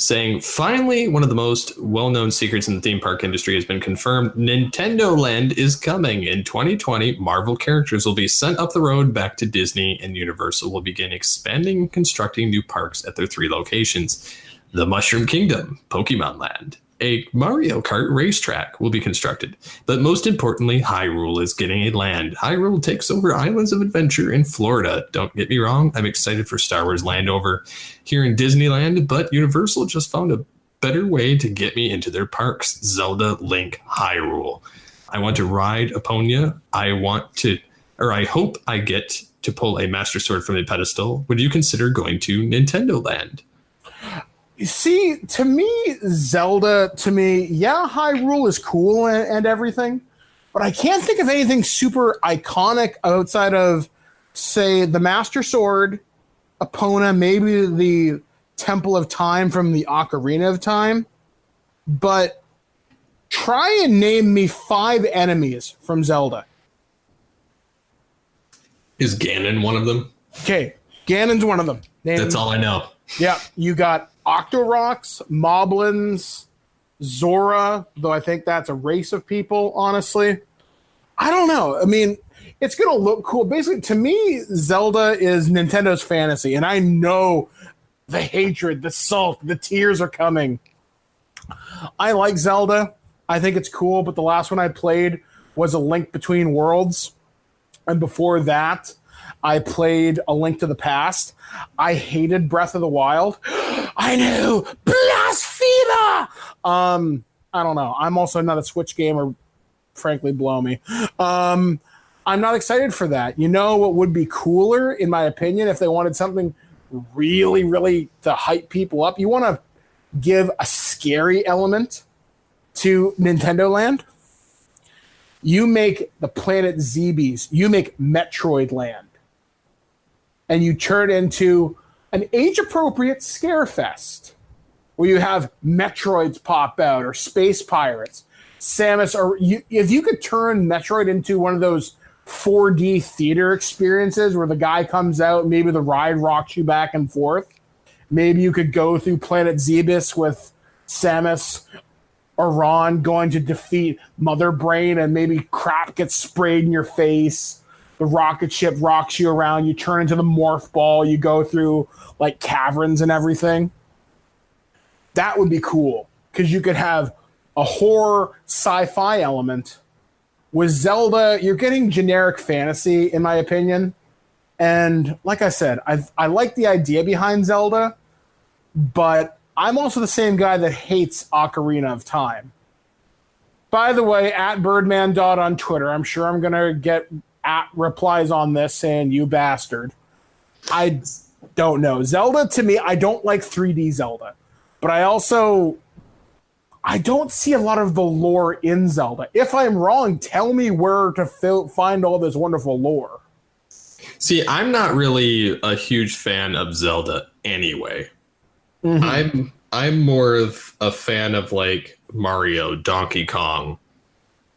saying, finally, one of the most well-known secrets in the theme park industry has been confirmed. Nintendo Land is coming. In 2020, Marvel characters will be sent up the road back to Disney, and Universal will begin expanding and constructing new parks at their 3 locations. The Mushroom Kingdom, Pokemon Land, a Mario Kart racetrack will be constructed. But most importantly, Hyrule is getting a land. Hyrule takes over Islands of Adventure in Florida. Don't get me wrong, I'm excited for Star Wars Land over here in Disneyland, but Universal just found a better way to get me into their parks. Zelda Link Hyrule. I want to ride Eponia. I hope I get to pull a Master Sword from a pedestal. Would you consider going to Nintendo Land? See, to me, Hyrule is cool and everything, but I can't think of anything super iconic outside of, say, the Master Sword, Epona, maybe the Temple of Time from the Ocarina of Time. But try and name me 5 enemies from Zelda. Is Ganon one of them? Okay, Ganon's one of them. That's all I know. Yeah, you got Octoroks, Moblins, Zora, though I think that's a race of people, honestly. I don't know. I mean, it's going to look cool. Basically, to me, Zelda is Nintendo's fantasy, and I know the hatred, the sulk, the tears are coming. I like Zelda. I think it's cool, but the last one I played was A Link Between Worlds, and before that, I played A Link to the Past. I hated Breath of the Wild. I knew! Blasphemer! I don't know. I'm also not a Switch gamer frankly blow me. I'm not excited for that. You know what would be cooler, in my opinion, if they wanted something really, really to hype people up? You want to give a scary element to Nintendo Land? You make the planet Zebes, you make Metroid Land, and you turn it into an age-appropriate scare fest where you have Metroids pop out or space pirates, Samus, or if you could turn Metroid into one of those 4D theater experiences where the guy comes out, maybe the ride rocks you back and forth. Maybe you could go through Planet Zebes with Samus or Ron going to defeat Mother Brain, and maybe crap gets sprayed in your face. The rocket ship rocks you around. You turn into the morph ball. You go through like caverns and everything. That would be cool because you could have a horror sci-fi element. With Zelda, you're getting generic fantasy, in my opinion. And like I said, I like the idea behind Zelda, but I'm also the same guy that hates Ocarina of Time. By the way, at Birdman on Twitter, I'm sure I'm going to get replies on this saying, you bastard. I don't know. Zelda, to me, I don't like 3D Zelda. But I don't see a lot of the lore in Zelda. If I'm wrong, tell me where to find all this wonderful lore. See, I'm not really a huge fan of Zelda anyway. Mm-hmm. I'm more of a fan of like Mario, Donkey Kong,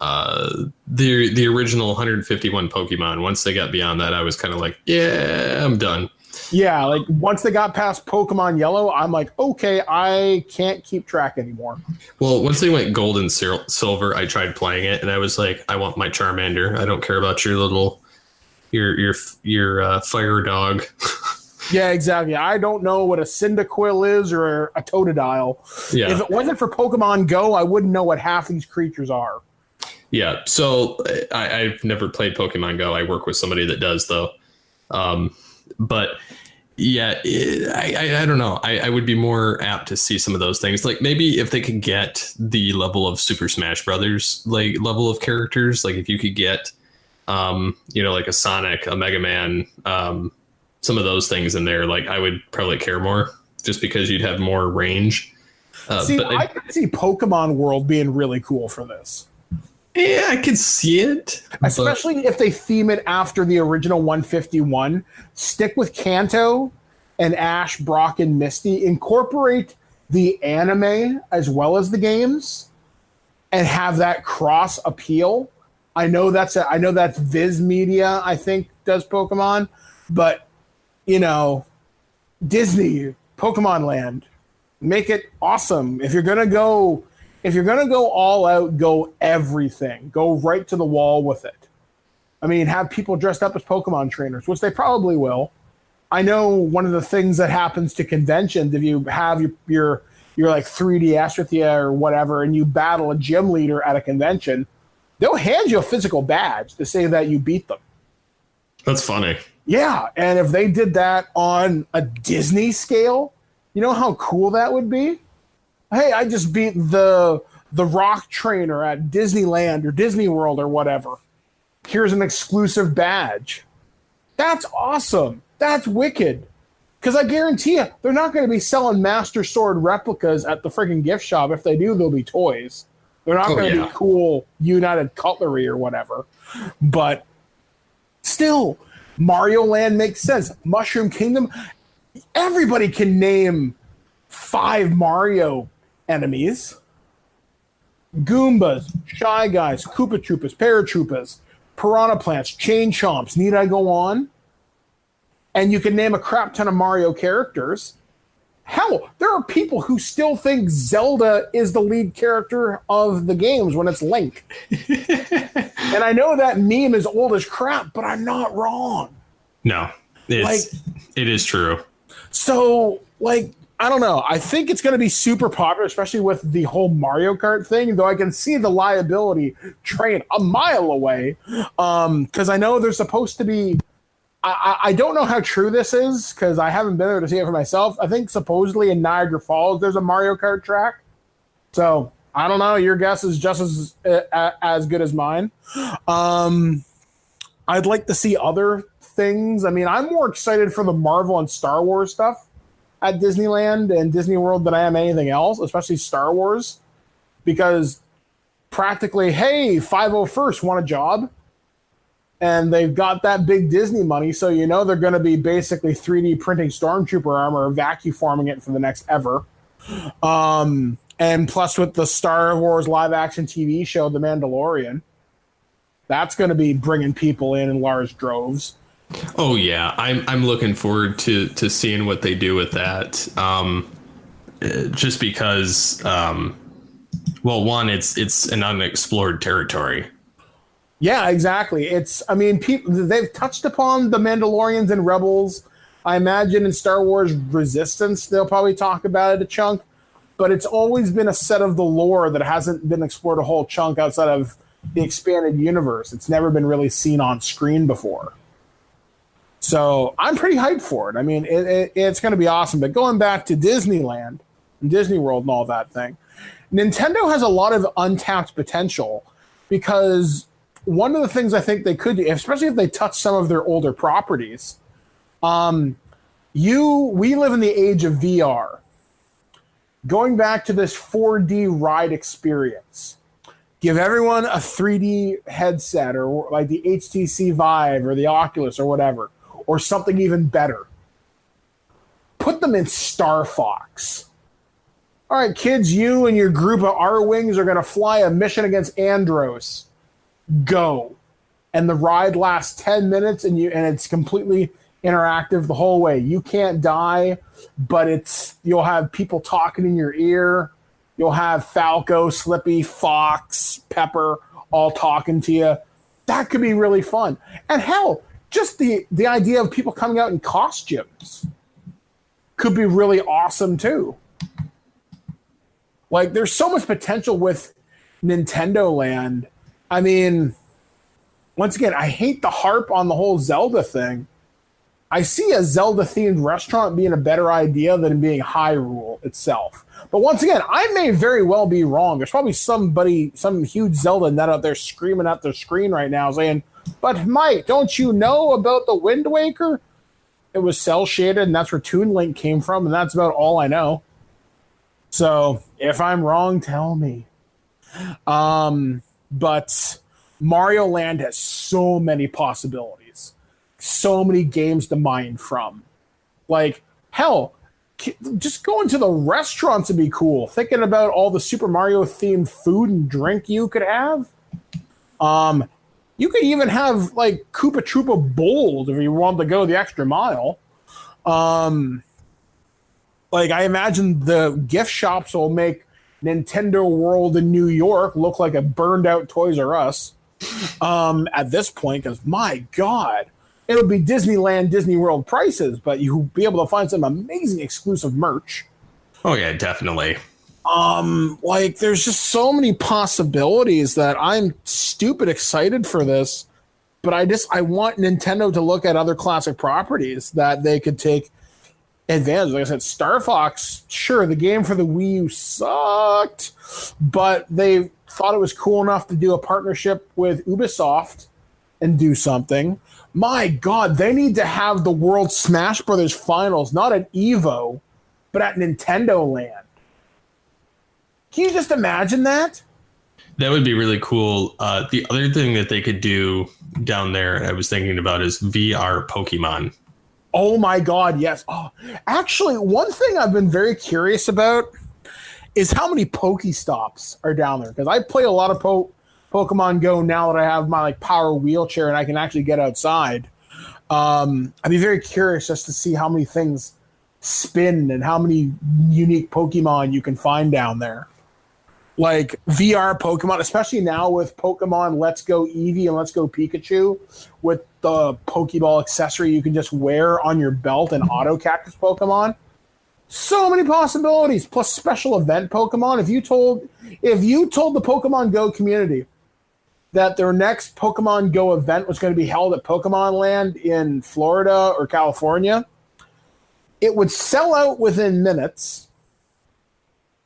the original 151 Pokemon. Once they got beyond that, I was kind of like, yeah, I'm done. Yeah, like once they got past Pokemon Yellow, I'm like, okay, I can't keep track anymore. Well, once they went Gold and Silver, I tried playing it, and I was like, I want my Charmander. I don't care about your little your fire dog. Yeah, exactly. I don't know what a Cyndaquil is or a Totodile. Yeah. If it wasn't for Pokemon Go, I wouldn't know what half these creatures are. Yeah, so I've never played Pokemon Go. I work with somebody that does, though. But yeah, I don't know. I would be more apt to see some of those things. Like maybe if they could get the level of Super Smash Brothers, like level of characters, like if you could get, like a Sonic, a Mega Man, some of those things in there, like I would probably care more just because you'd have more range. I could see Pokemon World being really cool for this. Yeah, I could see it. Especially if they theme it after the original 151. Stick with Kanto and Ash, Brock, and Misty. Incorporate the anime as well as the games and have that cross appeal. I know that's Viz Media, I think, does Pokemon, but Disney, Pokemon Land, make it awesome. If you're gonna go all out, go everything. Go right to the wall with it. I mean, have people dressed up as Pokemon trainers, which they probably will. I know one of the things that happens to conventions, if you have your like 3DS with you or whatever, and you battle a gym leader at a convention, they'll hand you a physical badge to say that you beat them. That's funny. Yeah, and if they did that on a Disney scale, you know how cool that would be? Hey, I just beat the rock trainer at Disneyland or Disney World or whatever. Here's an exclusive badge. That's awesome. That's wicked. Because I guarantee you, they're not going to be selling Master Sword replicas at the freaking gift shop. If they do, they'll be toys. They're not going to be cool United Cutlery or whatever. But still, Mario Land makes sense. Mushroom Kingdom, everybody can name 5 Mario enemies. Goombas, Shy Guys, Koopa Troopas, Paratroopas, Piranha Plants, Chain Chomps. Need I go on? And you can name a crap ton of Mario characters. Hell, there are people who still think Zelda is the lead character of the games when it's Link. And I know that meme is old as crap, but I'm not wrong. No, it is true. So, I don't know. I think it's going to be super popular, especially with the whole Mario Kart thing, though I can see the liability train a mile away. Because I know there's supposed to be... I don't know how true this is, because I haven't been there to see it for myself. I think supposedly in Niagara Falls there's a Mario Kart track. So I don't know. Your guess is just as good as mine. I'd like to see other things. I mean, I'm more excited for the Marvel and Star Wars stuff at Disneyland and Disney World than I am anything else, especially Star Wars, because practically, hey, 501st want a job, and they've got that big Disney money, so you know they're going to be basically 3D printing Stormtrooper armor or vacuum forming it for the next ever. And plus with the Star Wars live-action TV show, The Mandalorian, that's going to be bringing people in large droves. Oh yeah, I'm looking forward to seeing what they do with that. Just because, well, one, it's an unexplored territory. Yeah, exactly. They've touched upon the Mandalorians and Rebels. I imagine in Star Wars Resistance, they'll probably talk about it a chunk. But it's always been a set of the lore that hasn't been explored a whole chunk outside of the expanded universe. It's never been really seen on screen before. So I'm pretty hyped for it. I mean, it's going to be awesome. But going back to Disneyland and Disney World and all that thing, Nintendo has a lot of untapped potential because one of the things I think they could do, especially if they touch some of their older properties, we live in the age of VR. Going back to this 4D ride experience, give everyone a 3D headset or like the HTC Vive or the Oculus or whatever, or something even better. Put them in Star Fox. All right, kids, you and your group of R-Wings are going to fly a mission against Andros. Go. And the ride lasts 10 minutes and it's completely interactive the whole way. You can't die, but you'll have people talking in your ear. You'll have Falco, Slippy, Fox, Pepper all talking to you. That could be really fun. And hell, just the idea of people coming out in costumes could be really awesome too. Like, there's so much potential with Nintendo Land. I mean, once again, I hate the harp on the whole Zelda thing. I see a Zelda-themed restaurant being a better idea than being Hyrule itself. But once again, I may very well be wrong. There's probably some huge Zelda nut out there screaming at their screen right now saying, "But Mike, don't you know about the Wind Waker?" It was cel-shaded, and that's where Toon Link came from, and that's about all I know. So if I'm wrong, tell me. But Mario Land has so many possibilities. So many games to mine from. Like, hell, just going to the restaurants would be cool. Thinking about all the Super Mario themed food and drink you could have. You could even have like Koopa Troopa bowls if you wanted to go the extra mile. Like, I imagine the gift shops will make Nintendo World in New York look like a burned out Toys R Us at this point, because my God, it'll be Disneyland, Disney World prices, but you'll be able to find some amazing exclusive merch. Oh yeah, definitely. Like, there's just so many possibilities that I'm stupid excited for this, but I want Nintendo to look at other classic properties that they could take advantage. Like I said, Star Fox, sure, the game for the Wii U sucked, but they thought it was cool enough to do a partnership with Ubisoft and do something. My God, they need to have the World Smash Brothers Finals, not at EVO, but at Nintendo Land. Can you just imagine that? That would be really cool. The other thing that they could do down there, I was thinking about, is VR Pokemon. Oh my God, yes. Oh, actually, one thing I've been very curious about is how many Pokestops are down there. Because I play a lot of Pokemon Go now that I have my like power wheelchair and I can actually get outside. I'd be very curious just to see how many things spin and how many unique Pokemon you can find down there. Like VR Pokemon, especially now with Pokemon Let's Go Eevee and Let's Go Pikachu, with the Pokeball accessory you can just wear on your belt and auto catch Pokemon. So many possibilities, plus special event Pokemon. If you told the Pokemon Go community that their next Pokemon Go event was going to be held at Pokemon Land in Florida or California, it would sell out within minutes.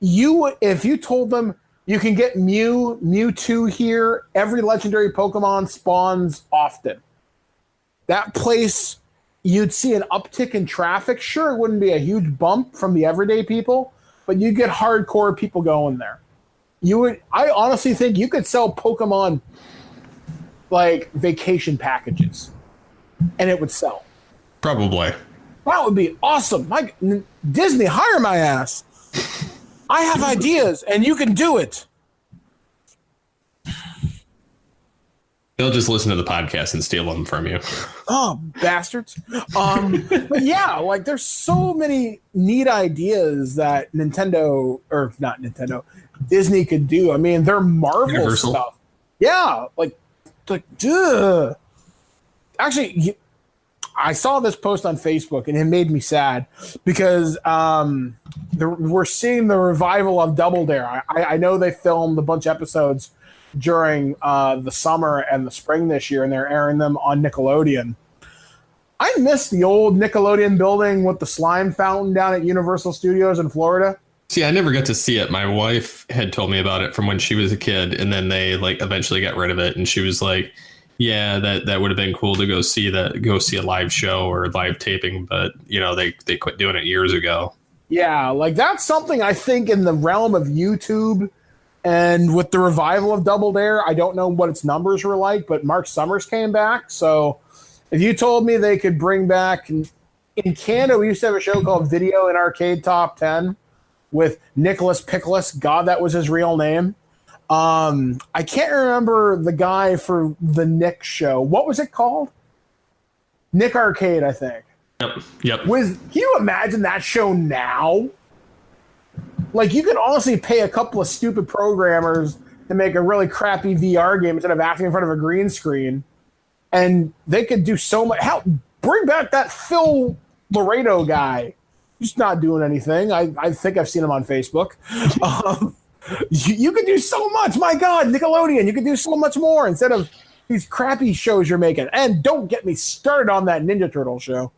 If you told them You can get Mewtwo here. Every legendary Pokemon spawns often. That place, you'd see an uptick in traffic. Sure, it wouldn't be a huge bump from the everyday people, but you get hardcore people going there. I honestly think you could sell Pokemon like vacation packages, and it would sell. Probably. That would be awesome. Disney, hire my ass. I have ideas, and you can do it. They'll just listen to the podcast and steal them from you. Oh, bastards. But yeah, like there's so many neat ideas that Disney could do. I mean, they're Marvel Universal stuff. Yeah, like duh. Actually, I saw this post on Facebook and it made me sad because we're seeing the revival of Double Dare. I know they filmed a bunch of episodes during the summer and the spring this year, and they're airing them on Nickelodeon. I miss the old Nickelodeon building with the slime fountain down at Universal Studios in Florida. See, I never got to see it. My wife had told me about it from when she was a kid, and then they like eventually got rid of it, and she was like, yeah, that would have been cool to go see a live show or live taping, but they quit doing it years ago. Yeah, like that's something I think in the realm of YouTube, and with the revival of Double Dare, I don't know what its numbers were like, but Mark Summers came back. So if you told me they could bring back in Canada, we used to have a show called Video and Arcade Top 10 with Nicholas Pickles. God, that was his real name. I can't remember the guy for the Nick show. What was it called? Nick Arcade, I think. Yep. Can you imagine that show now? Like, you could honestly pay a couple of stupid programmers to make a really crappy VR game instead of acting in front of a green screen, and they could do so much. Hell, bring back that Phil Laredo guy. He's not doing anything. I think I've seen him on Facebook. You could do so much. My God, Nickelodeon, you could do so much more instead of these crappy shows you're making. And don't get me started on that Ninja Turtle show.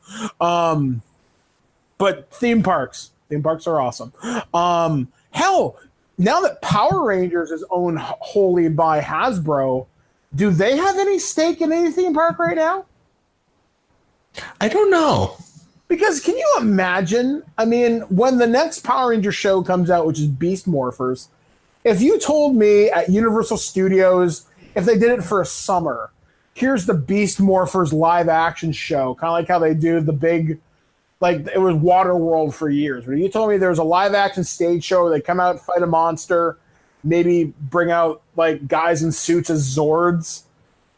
But theme parks are awesome. Hell, now that Power Rangers is owned wholly by Hasbro, do they have any stake in any theme park right now? I don't know. Because can you imagine, I mean, when the next Power Ranger show comes out, which is Beast Morphers, if you told me at Universal Studios, if they did it for a summer, here's the Beast Morphers live action show, kind of like how they do the big, like it was Waterworld for years. When you told me there was a live action stage show where they come out, fight a monster, maybe bring out like guys in suits as Zords,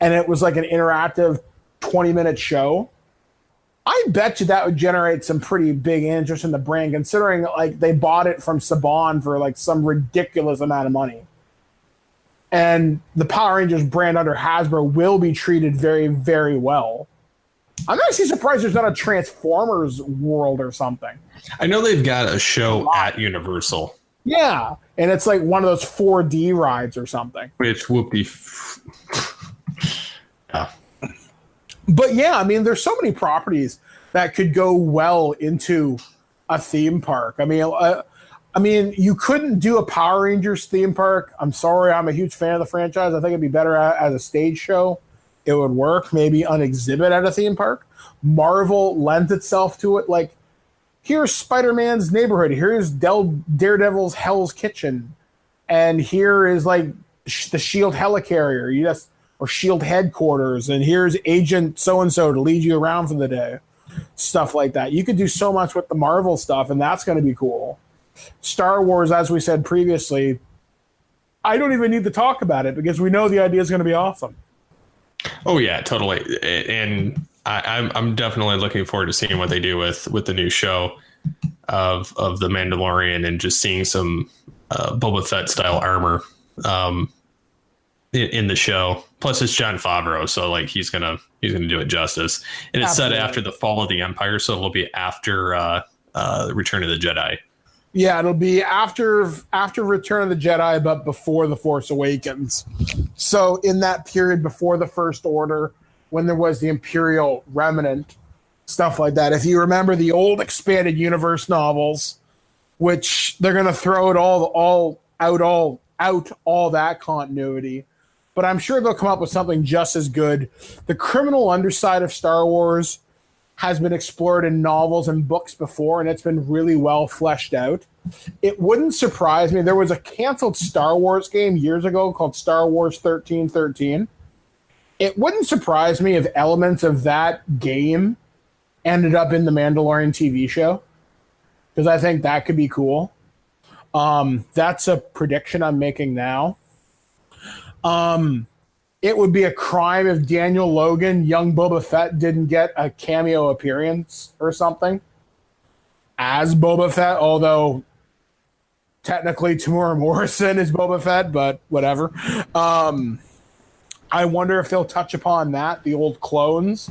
and it was like an interactive 20-minute show, I bet you that would generate some pretty big interest in the brand, considering like they bought it from Saban for like some ridiculous amount of money. And the Power Rangers brand under Hasbro will be treated very, very well. I'm actually surprised there's not a Transformers world or something. I know they've got a show at Universal. Yeah, and it's like one of those 4D rides or something. Which whoopie. Yeah. But yeah, I mean, there's so many properties that could go well into a theme park. I mean, you couldn't do a Power Rangers theme park. I'm sorry, I'm a huge fan of the franchise. I think it'd be better as a stage show. It would work maybe on exhibit at a theme park. Marvel lends itself to it. Like, here's Spider-Man's neighborhood. Here's Daredevil's Hell's Kitchen. And here is like the SHIELD helicarrier. Or SHIELD headquarters, and here's Agent so-and-so to lead you around for the day. Stuff like that. You could do so much with the Marvel stuff, and that's going to be cool. Star Wars, as we said previously, I don't even need to talk about it because we know the idea is going to be awesome. Oh, yeah, totally. And I'm definitely looking forward to seeing what they do with the new show of The Mandalorian and just seeing some Boba Fett-style armor in the show. Plus it's Jon Favreau, so like he's gonna do it justice. And it's set after the fall of the Empire, so it'll be after Return of the Jedi. Yeah, it'll be after Return of the Jedi, but before The Force Awakens. So in that period before the First Order, when there was the Imperial Remnant, stuff like that. If you remember the old expanded universe novels, which they're gonna throw it all out all that continuity. But I'm sure they'll come up with something just as good. The criminal underside of Star Wars has been explored in novels and books before, and it's been really well fleshed out. It wouldn't surprise me. There was a canceled Star Wars game years ago called Star Wars 1313. It wouldn't surprise me if elements of that game ended up in the Mandalorian TV show, because I think that could be cool. That's a prediction I'm making now. It would be a crime if Daniel Logan, young Boba Fett, didn't get a cameo appearance or something as Boba Fett, although technically Tamura Morrison is Boba Fett, but whatever. I wonder if they'll touch upon that, the old clones.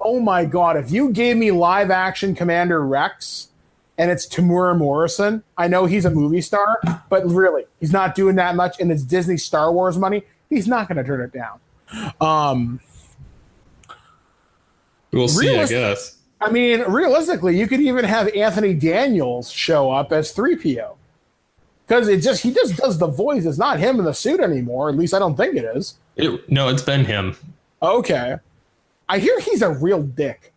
Oh my God, if you gave me live action Commander Rex and it's Tamura Morrison, I know he's a movie star, but really, he's not doing that much, and it's Disney Star Wars money. He's not going to turn it down. We'll see, I guess. I mean, realistically, you could even have Anthony Daniels show up as 3PO. Because he just does the voice. It's not him in the suit anymore. At least I don't think it is. No, it's been him. Okay. I hear he's a real dick.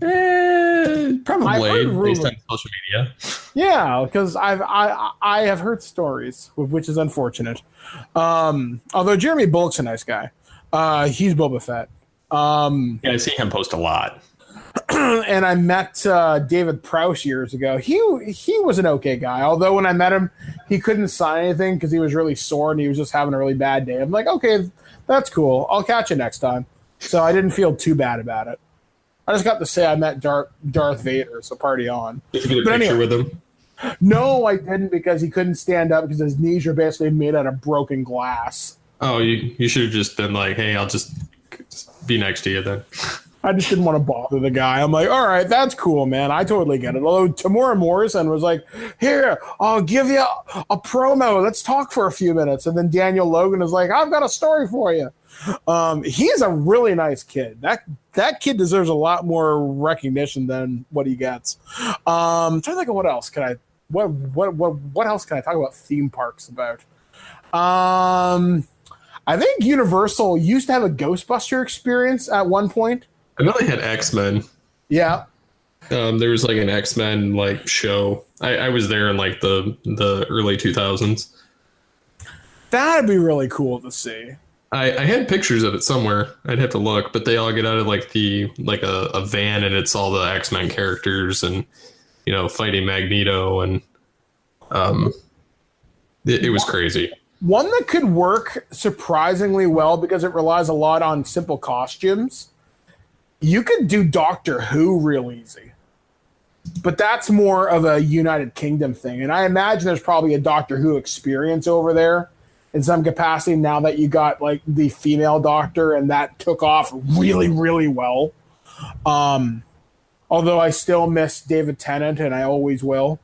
Probably based on social media. Yeah, because I have heard stories, which is unfortunate. Although Jeremy Bullock's a nice guy. He's Boba Fett. Yeah, I see him post a lot. And I met David Prowse years ago. He was an okay guy. Although when I met him, he couldn't sign anything because he was really sore and he was just having a really bad day. I'm like, okay, that's cool. I'll catch you next time. So I didn't feel too bad about it. I just got to say I met Darth Vader, so party on. Did you get a picture with him? No, I didn't, because he couldn't stand up because his knees are basically made out of broken glass. Oh, you should have just been like, hey, I'll just be next to you then. I just didn't want to bother the guy. I'm like, all right, that's cool, man. I totally get it. Although Tamura Morrison was like, here, I'll give you a promo. Let's talk for a few minutes. And then Daniel Logan is like, I've got a story for you. He's a really nice kid. That kid deserves a lot more recognition than what he gets. I'm trying to think of what else can I talk about theme parks about? I think Universal used to have a Ghostbuster experience at one point. I know they had X-Men. Yeah. There was like an X-Men like show. I was there in like the early 2000s. That'd be really cool to see. I had pictures of it somewhere. I'd have to look, but they all get out of like a van, and it's all the X-Men characters and, you know, fighting Magneto, and it was crazy. One that could work surprisingly well because it relies a lot on simple costumes. You could do Doctor Who real easy. But that's more of a United Kingdom thing. And I imagine there's probably a Doctor Who experience over there in some capacity now that you got like the female Doctor, and that took off really, really well. Although I still miss David Tennant, and I always will.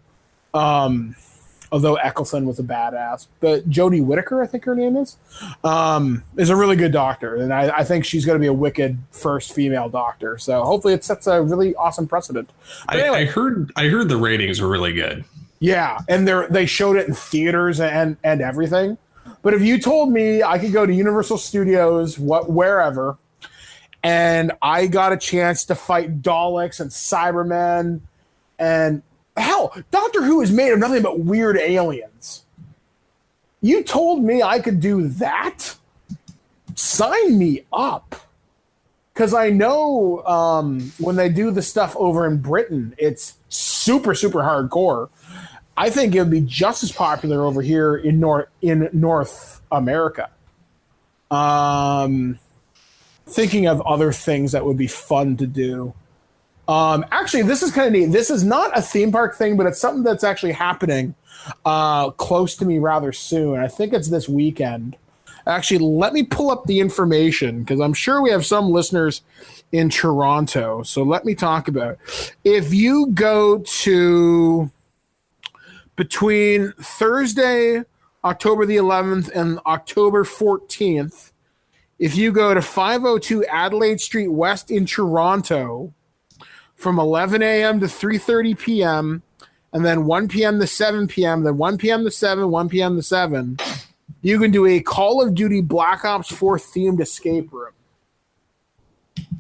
Although Eccleston was a badass. But Jodie Whittaker, I think her name is a really good Doctor. And I think she's going to be a wicked first female Doctor. So hopefully it sets a really awesome precedent. Anyway, I heard the ratings were really good. Yeah, and they showed it in theaters and everything. But if you told me I could go to Universal Studios, wherever, and I got a chance to fight Daleks and Cybermen, and hell, Doctor Who is made of nothing but weird aliens. You told me I could do that? Sign me up. Because I know when they do the stuff over in Britain, it's super, super hardcore. I think it would be just as popular over here in North America. Thinking of other things that would be fun to do. Actually, this is kind of neat. This is not a theme park thing, but it's something that's actually happening close to me rather soon. I think it's this weekend. Actually, let me pull up the information because I'm sure we have some listeners in Toronto. So let me talk about it. If you go to between Thursday, October the 11th, and October 14th, if you go to 502 Adelaide Street West in Toronto, from 11 a.m. to 3:30 p.m., and then 1 p.m. to 7 p.m., then 1 p.m. to 7, 1 p.m. to 7. You can do a Call of Duty Black Ops 4 themed escape room.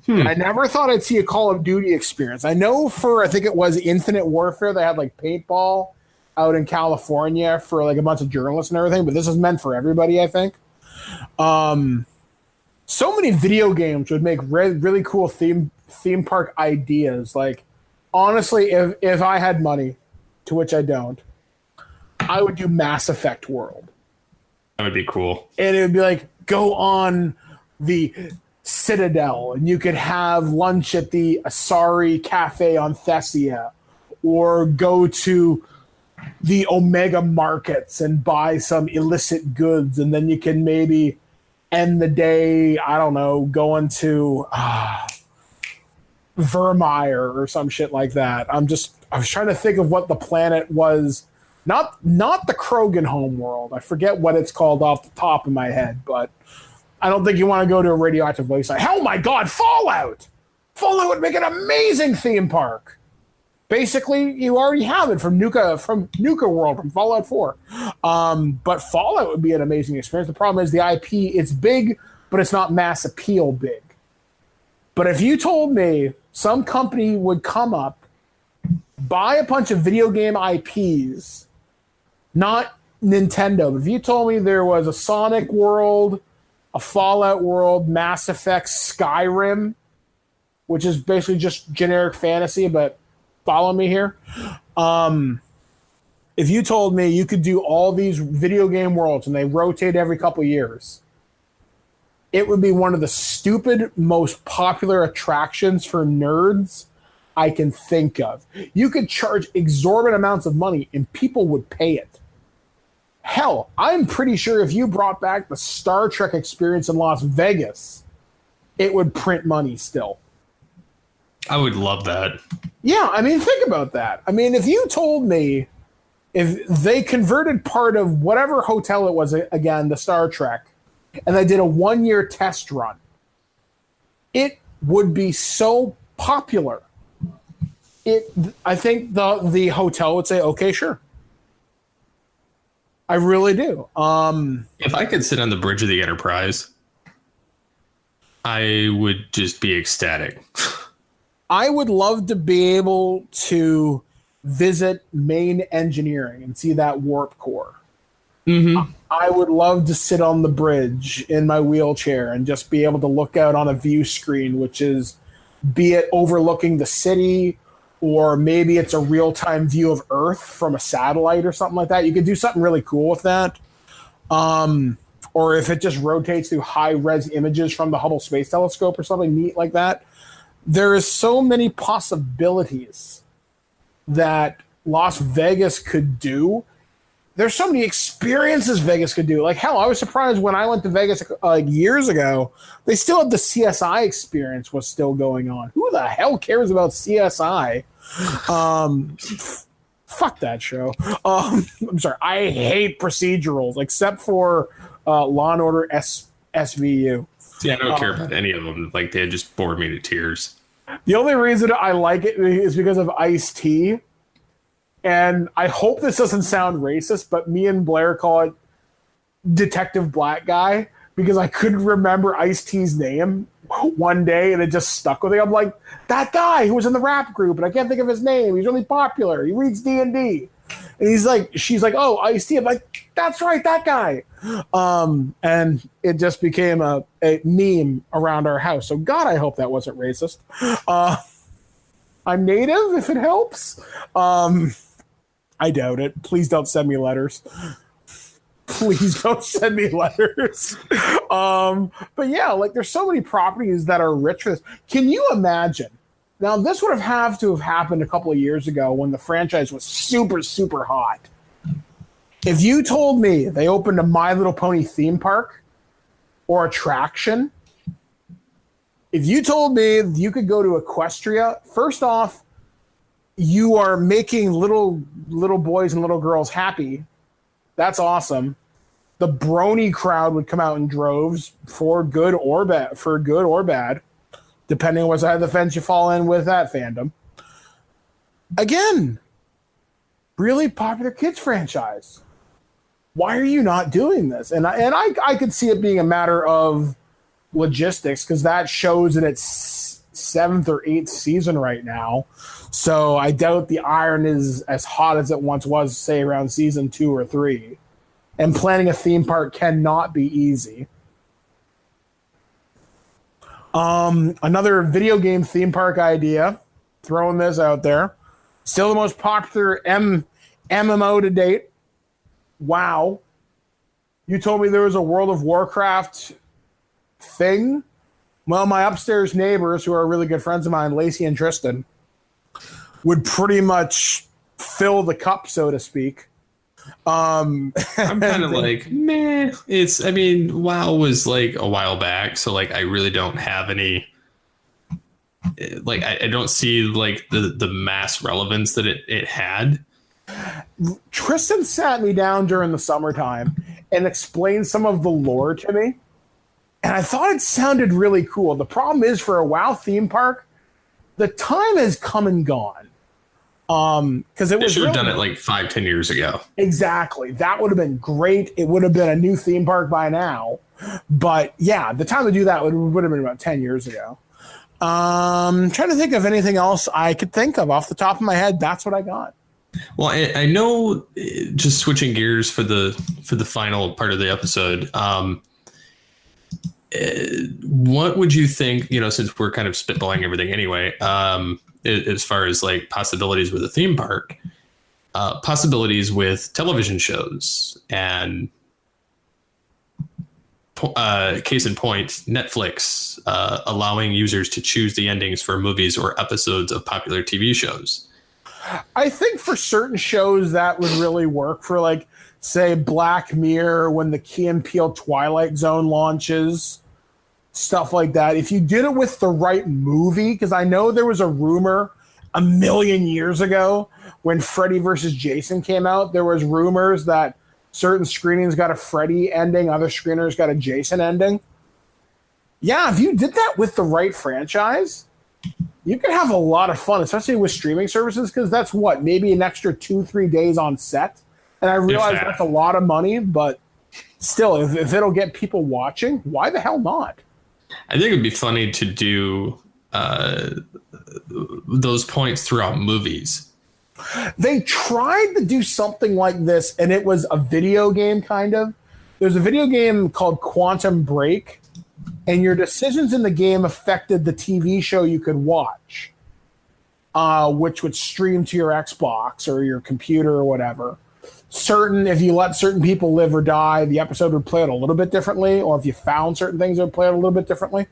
I never thought I'd see a Call of Duty experience. I know I think it was Infinite Warfare, they had like paintball out in California for like a bunch of journalists and everything, but this is meant for everybody, I think. So many video games would make really cool theme park ideas. Like, honestly, if I had money, to which I don't, I would do Mass Effect World. That would be cool. And it would be like, go on the Citadel, and you could have lunch at the Asari Cafe on Thessia, or go to the Omega markets and buy some illicit goods, and then you can maybe end the day, I don't know, going to Vermeer or some shit like that. I was trying to think of what the planet was. Not the Krogan homeworld. I forget what it's called off the top of my head, but I don't think you want to go to a radioactive waste site. Oh my God, Fallout! Fallout would make an amazing theme park. Basically, you already have it from Nuka World, from Fallout 4. But Fallout would be an amazing experience. The problem is the IP, it's big, but it's not mass appeal big. But if you told me some company would come up, buy a bunch of video game IPs, not Nintendo, but if you told me there was a Sonic World, a Fallout World, Mass Effect, Skyrim, which is basically just generic fantasy, but follow me here. If you told me you could do all these video game worlds and they rotate every couple years, it would be one of the stupid, most popular attractions for nerds I can think of. You could charge exorbitant amounts of money and people would pay it. Hell, I'm pretty sure if you brought back the Star Trek experience in Las Vegas, it would print money still. I would love that. Yeah, I mean, think about that. I mean, if you told me if they converted part of whatever hotel it was, again, the Star Trek, and they did a 1-year test run, it would be so popular. I think the hotel would say, okay, sure. I really do. If I could sit on the bridge of the Enterprise, I would just be ecstatic. I would love to be able to visit main engineering and see that warp core. Mm-hmm. I would love to sit on the bridge in my wheelchair and just be able to look out on a view screen, which is, be it overlooking the city, or maybe it's a real-time view of Earth from a satellite or something like that. You could do something really cool with that. Or if it just rotates through high-res images from the Hubble Space Telescope or something neat like that. There is so many possibilities that Las Vegas could do. There's so many experiences Vegas could do. Like, hell, I was surprised when I went to Vegas years ago. They still had the CSI experience was still going on. Who the hell cares about CSI? Fuck that show. I'm sorry. I hate procedurals except for Law and Order SVU. See, I don't care about any of them. Like, they just bored me to tears. The only reason I like it is because of Ice-T. And I hope this doesn't sound racist, but me and Blair call it Detective Black Guy because I couldn't remember Ice-T's name one day and it just stuck with me. I'm like, that guy who was in the rap group, and I can't think of his name. He's really popular. He reads D&D. And she's like, oh, Ice-T. I'm like, that's right, that guy. And it just became a meme around our house. So God, I hope that wasn't racist. I'm native, if it helps. I doubt it. Please don't send me letters. Please don't send me letters. But yeah, like there's so many properties that are rich for this. Can you imagine? Now, this would have to have happened a couple of years ago when the franchise was super, super hot. If you told me they opened a My Little Pony theme park or attraction, if you told me you could go to Equestria, first off, you are making little boys and little girls happy. That's awesome. The brony crowd would come out in droves for good or bad, depending on what side of the fence you fall in with that fandom. Again, really popular kids franchise. why are you not doing this? And I could see it being a matter of logistics, because that show's in its 7th or 8th season right now. So I doubt the iron is as hot as it once was, say around season 2 or 3. And planning a theme park cannot be easy. Another video game theme park idea, throwing this out there. Still the most popular MMO to date. WoW. You told me there was a World of Warcraft thing. Well, my upstairs neighbors, who are really good friends of mine, Lacey and Tristan, would pretty much fill the cup, so to speak. I'm kind of like, meh. WoW was like a while back, so like I really don't have any. Like I don't see like the mass relevance that it had. Tristan sat me down during the summertime and explained some of the lore to me, and I thought it sounded really cool. The problem is, for a WoW theme park, the time has come and gone. Because it was should have done it like 5-10 years ago. Exactly. That would have been great. It would have been a new theme park by now. But yeah, the time to do that would have been about 10 years ago. Trying to think of anything else I could think of off the top of my head. That's what I got. Well, I know, just switching gears for the final part of the episode. What would you think, since we're kind of spitballing everything anyway, as far as like possibilities with a theme park, possibilities with television shows, and case in point, Netflix allowing users to choose the endings for movies or episodes of popular TV shows? I think for certain shows that would really work. For like, say, Black Mirror, when the Key and Peele Twilight Zone launches, stuff like that. If you did it with the right movie, because I know there was a rumor a million years ago when Freddy versus Jason came out, there was rumors that certain screenings got a Freddy ending, other screeners got a Jason ending. Yeah, if you did that with the right franchise, you could have a lot of fun, especially with streaming services, because that's maybe an extra 2-3 days on set. And I realize that's a lot of money, but still, if it'll get people watching, why the hell not? I think it'd be funny to do those points throughout movies. They tried to do something like this, and it was a video game, kind of. There's a video game called Quantum Break, and your decisions in the game affected the TV show you could watch, which would stream to your Xbox or your computer or whatever. If you let certain people live or die, the episode would play it a little bit differently, or if you found certain things, it would play it a little bit differently.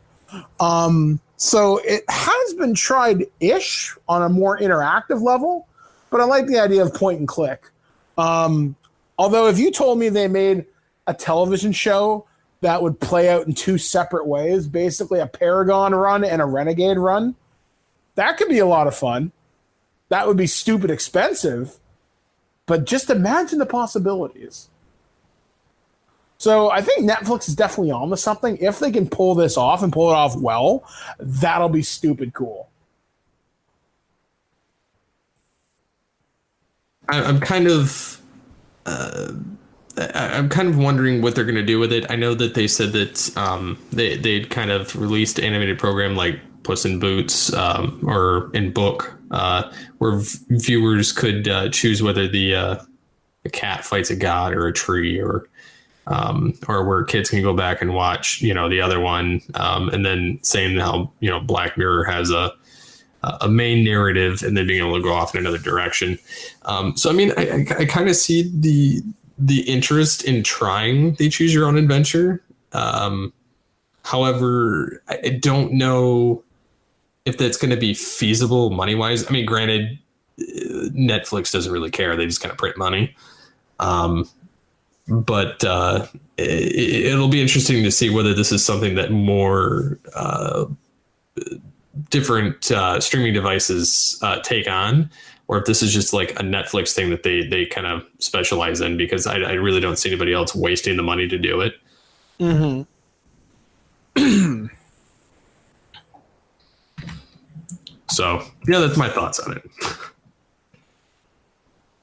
So it has been tried-ish on a more interactive level, but I like the idea of point and click. Although if you told me they made a television show that would play out in 2 separate ways, basically a Paragon run and a Renegade run, that could be a lot of fun. That would be stupid expensive, but just imagine the possibilities. So I think Netflix is definitely on to something. If they can pull this off and pull it off well, that'll be stupid cool. I'm kind of wondering what they're going to do with it. I know that they said that they'd kind of released an animated program like Puss in Boots or in Book, where viewers could choose whether the cat fights a god or a tree, or where kids can go back and watch, the other one, and then saying how Black Mirror has a main narrative and then being able to go off in another direction. So I mean, I kind of see the interest in trying the choose your own adventure. However, I don't know if that's going to be feasible money wise. I mean, granted, Netflix doesn't really care; they just kind of print money. But it'll be interesting to see whether this is something that more different streaming devices take on, or if this is just like a Netflix thing that they kind of specialize in, because I really don't see anybody else wasting the money to do it. Mm-hmm. So, yeah, that's my thoughts on it.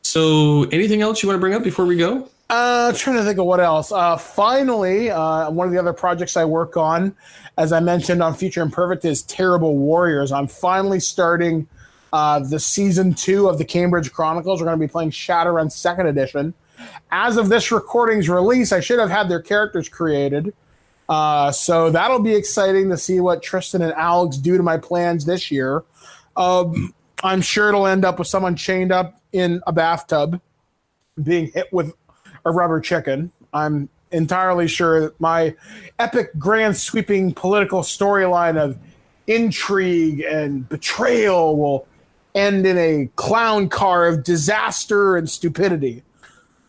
So anything else you want to bring up before we go? Trying to think of what else. Finally, one of the other projects I work on, as I mentioned on Future Imperfect, is Terrible Warriors. I'm finally starting the season 2 of the Cambridge Chronicles. We're going to be playing Shadowrun 2nd Edition. As of this recording's release, I should have had their characters created. So that'll be exciting to see what Tristan and Alex do to my plans this year. I'm sure it'll end up with someone chained up in a bathtub being hit with a rubber chicken. I'm entirely sure that my epic, grand, sweeping political storyline of intrigue and betrayal will end in a clown car of disaster and stupidity.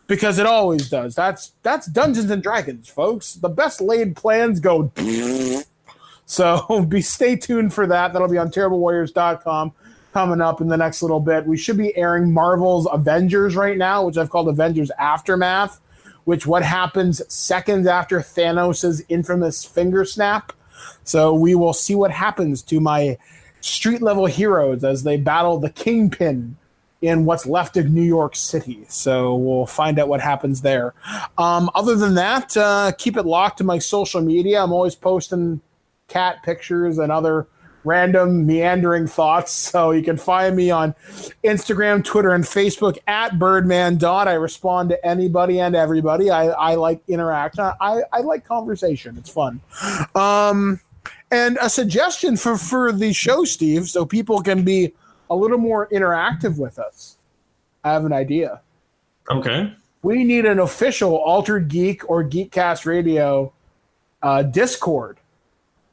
Because it always does. That's Dungeons and Dragons, folks. The best laid plans go. So stay tuned for that. That'll be on terriblewarriors.com coming up in the next little bit. We should be airing Marvel's Avengers right now, which I've called Avengers Aftermath, which what happens seconds after Thanos' infamous finger snap. So we will see what happens to my street level heroes as they battle the Kingpin in what's left of New York City. So we'll find out what happens there. Other than that, keep it locked to my social media. I'm always posting cat pictures and other random meandering thoughts. So you can find me on Instagram, Twitter, and Facebook at Birdman. I respond to anybody and everybody. I like interaction. I like conversation. It's fun. And a suggestion for the show, Steve, so people can be a little more interactive with us. I have an idea. Okay. We need an official Altered Geek or Geekcast Radio Discord.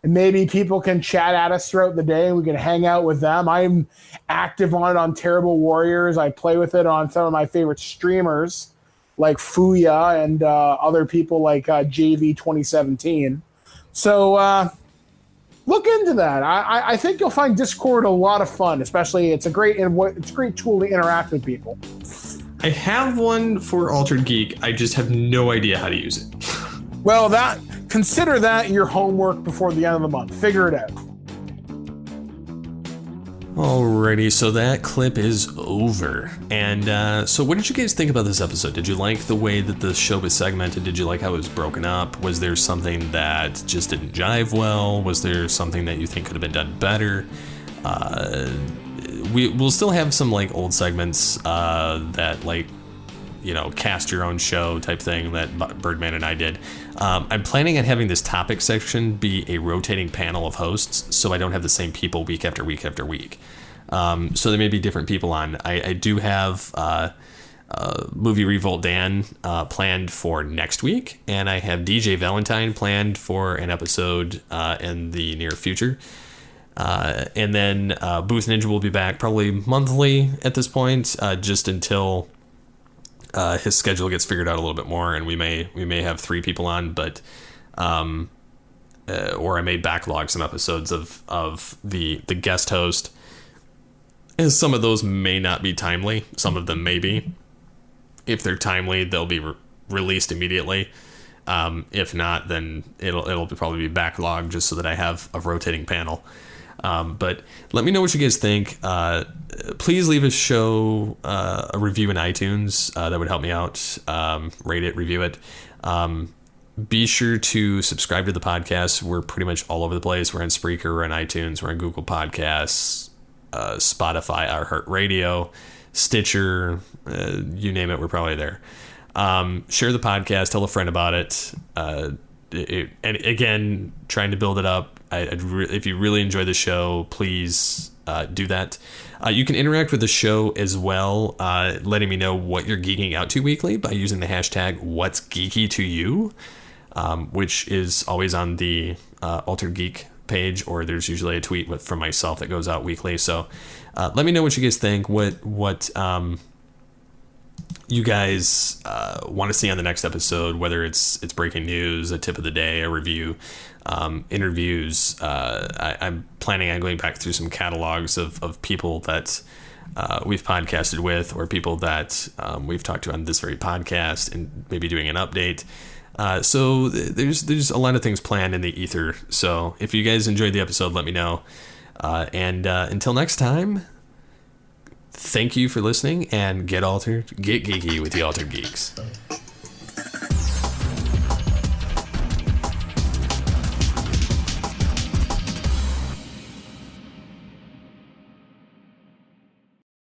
And maybe people can chat at us throughout the day and we can hang out with them. I'm active on it on Terrible Warriors. I play with it on some of my favorite streamers like Fuya and other people like JV 2017. So look into that. I think you'll find Discord a lot of fun, especially it's a great tool to interact with people. I have one for Altered Geek. I just have no idea how to use it. Well, consider that your homework before the end of the month. Figure it out. Alrighty, so that clip is over. And so what did you guys think about this episode? Did you like the way that the show was segmented? Did you like how it was broken up? Was there something that just didn't jive well? Was there something that you think could have been done better? We'll still have some like old segments that like, you know, cast your own show type thing that Birdman and I did. I'm planning on having this topic section be a rotating panel of hosts, so I don't have the same people week after week after week. So there may be different people on. I do have Movie Revolt Dan planned for next week, and I have DJ Valentine planned for an episode in the near future. And then Booth Ninja will be back probably monthly at this point, just until his schedule gets figured out a little bit more, and we may have 3 people on, but or I may backlog some episodes of the guest host, and some of those may not be timely. Some of them may be. If they're timely, they'll be released immediately. If not, then it'll probably be backlogged just so that I have a rotating panel. But let me know what you guys think. Please leave a show a review in iTunes. That would help me out. Rate it, review it. Be sure to subscribe to the podcast. We're pretty much all over the place. We're on Spreaker, we're on iTunes, we're on Google Podcasts, Spotify, iHeartRadio, Stitcher, you name it, we're probably there. Share the podcast, tell a friend about it. And again, trying to build it up. If you really enjoy the show, please do that. You can interact with the show as well, letting me know what you're geeking out to weekly by using the hashtag What's Geeky to You, which is always on the Altered Geek page, or there's usually a tweet from myself that goes out weekly. So let me know what you guys think, what you guys want to see on the next episode, whether it's breaking news, a tip of the day, a review, interviews. I'm planning on going back through some catalogs of people that we've podcasted with, or people that we've talked to on this very podcast, and maybe doing an update. So there's a lot of things planned in the ether. So if you guys enjoyed the episode, let me know. And until next time, thank you for listening, and get altered, get geeky with the Altered Geeks.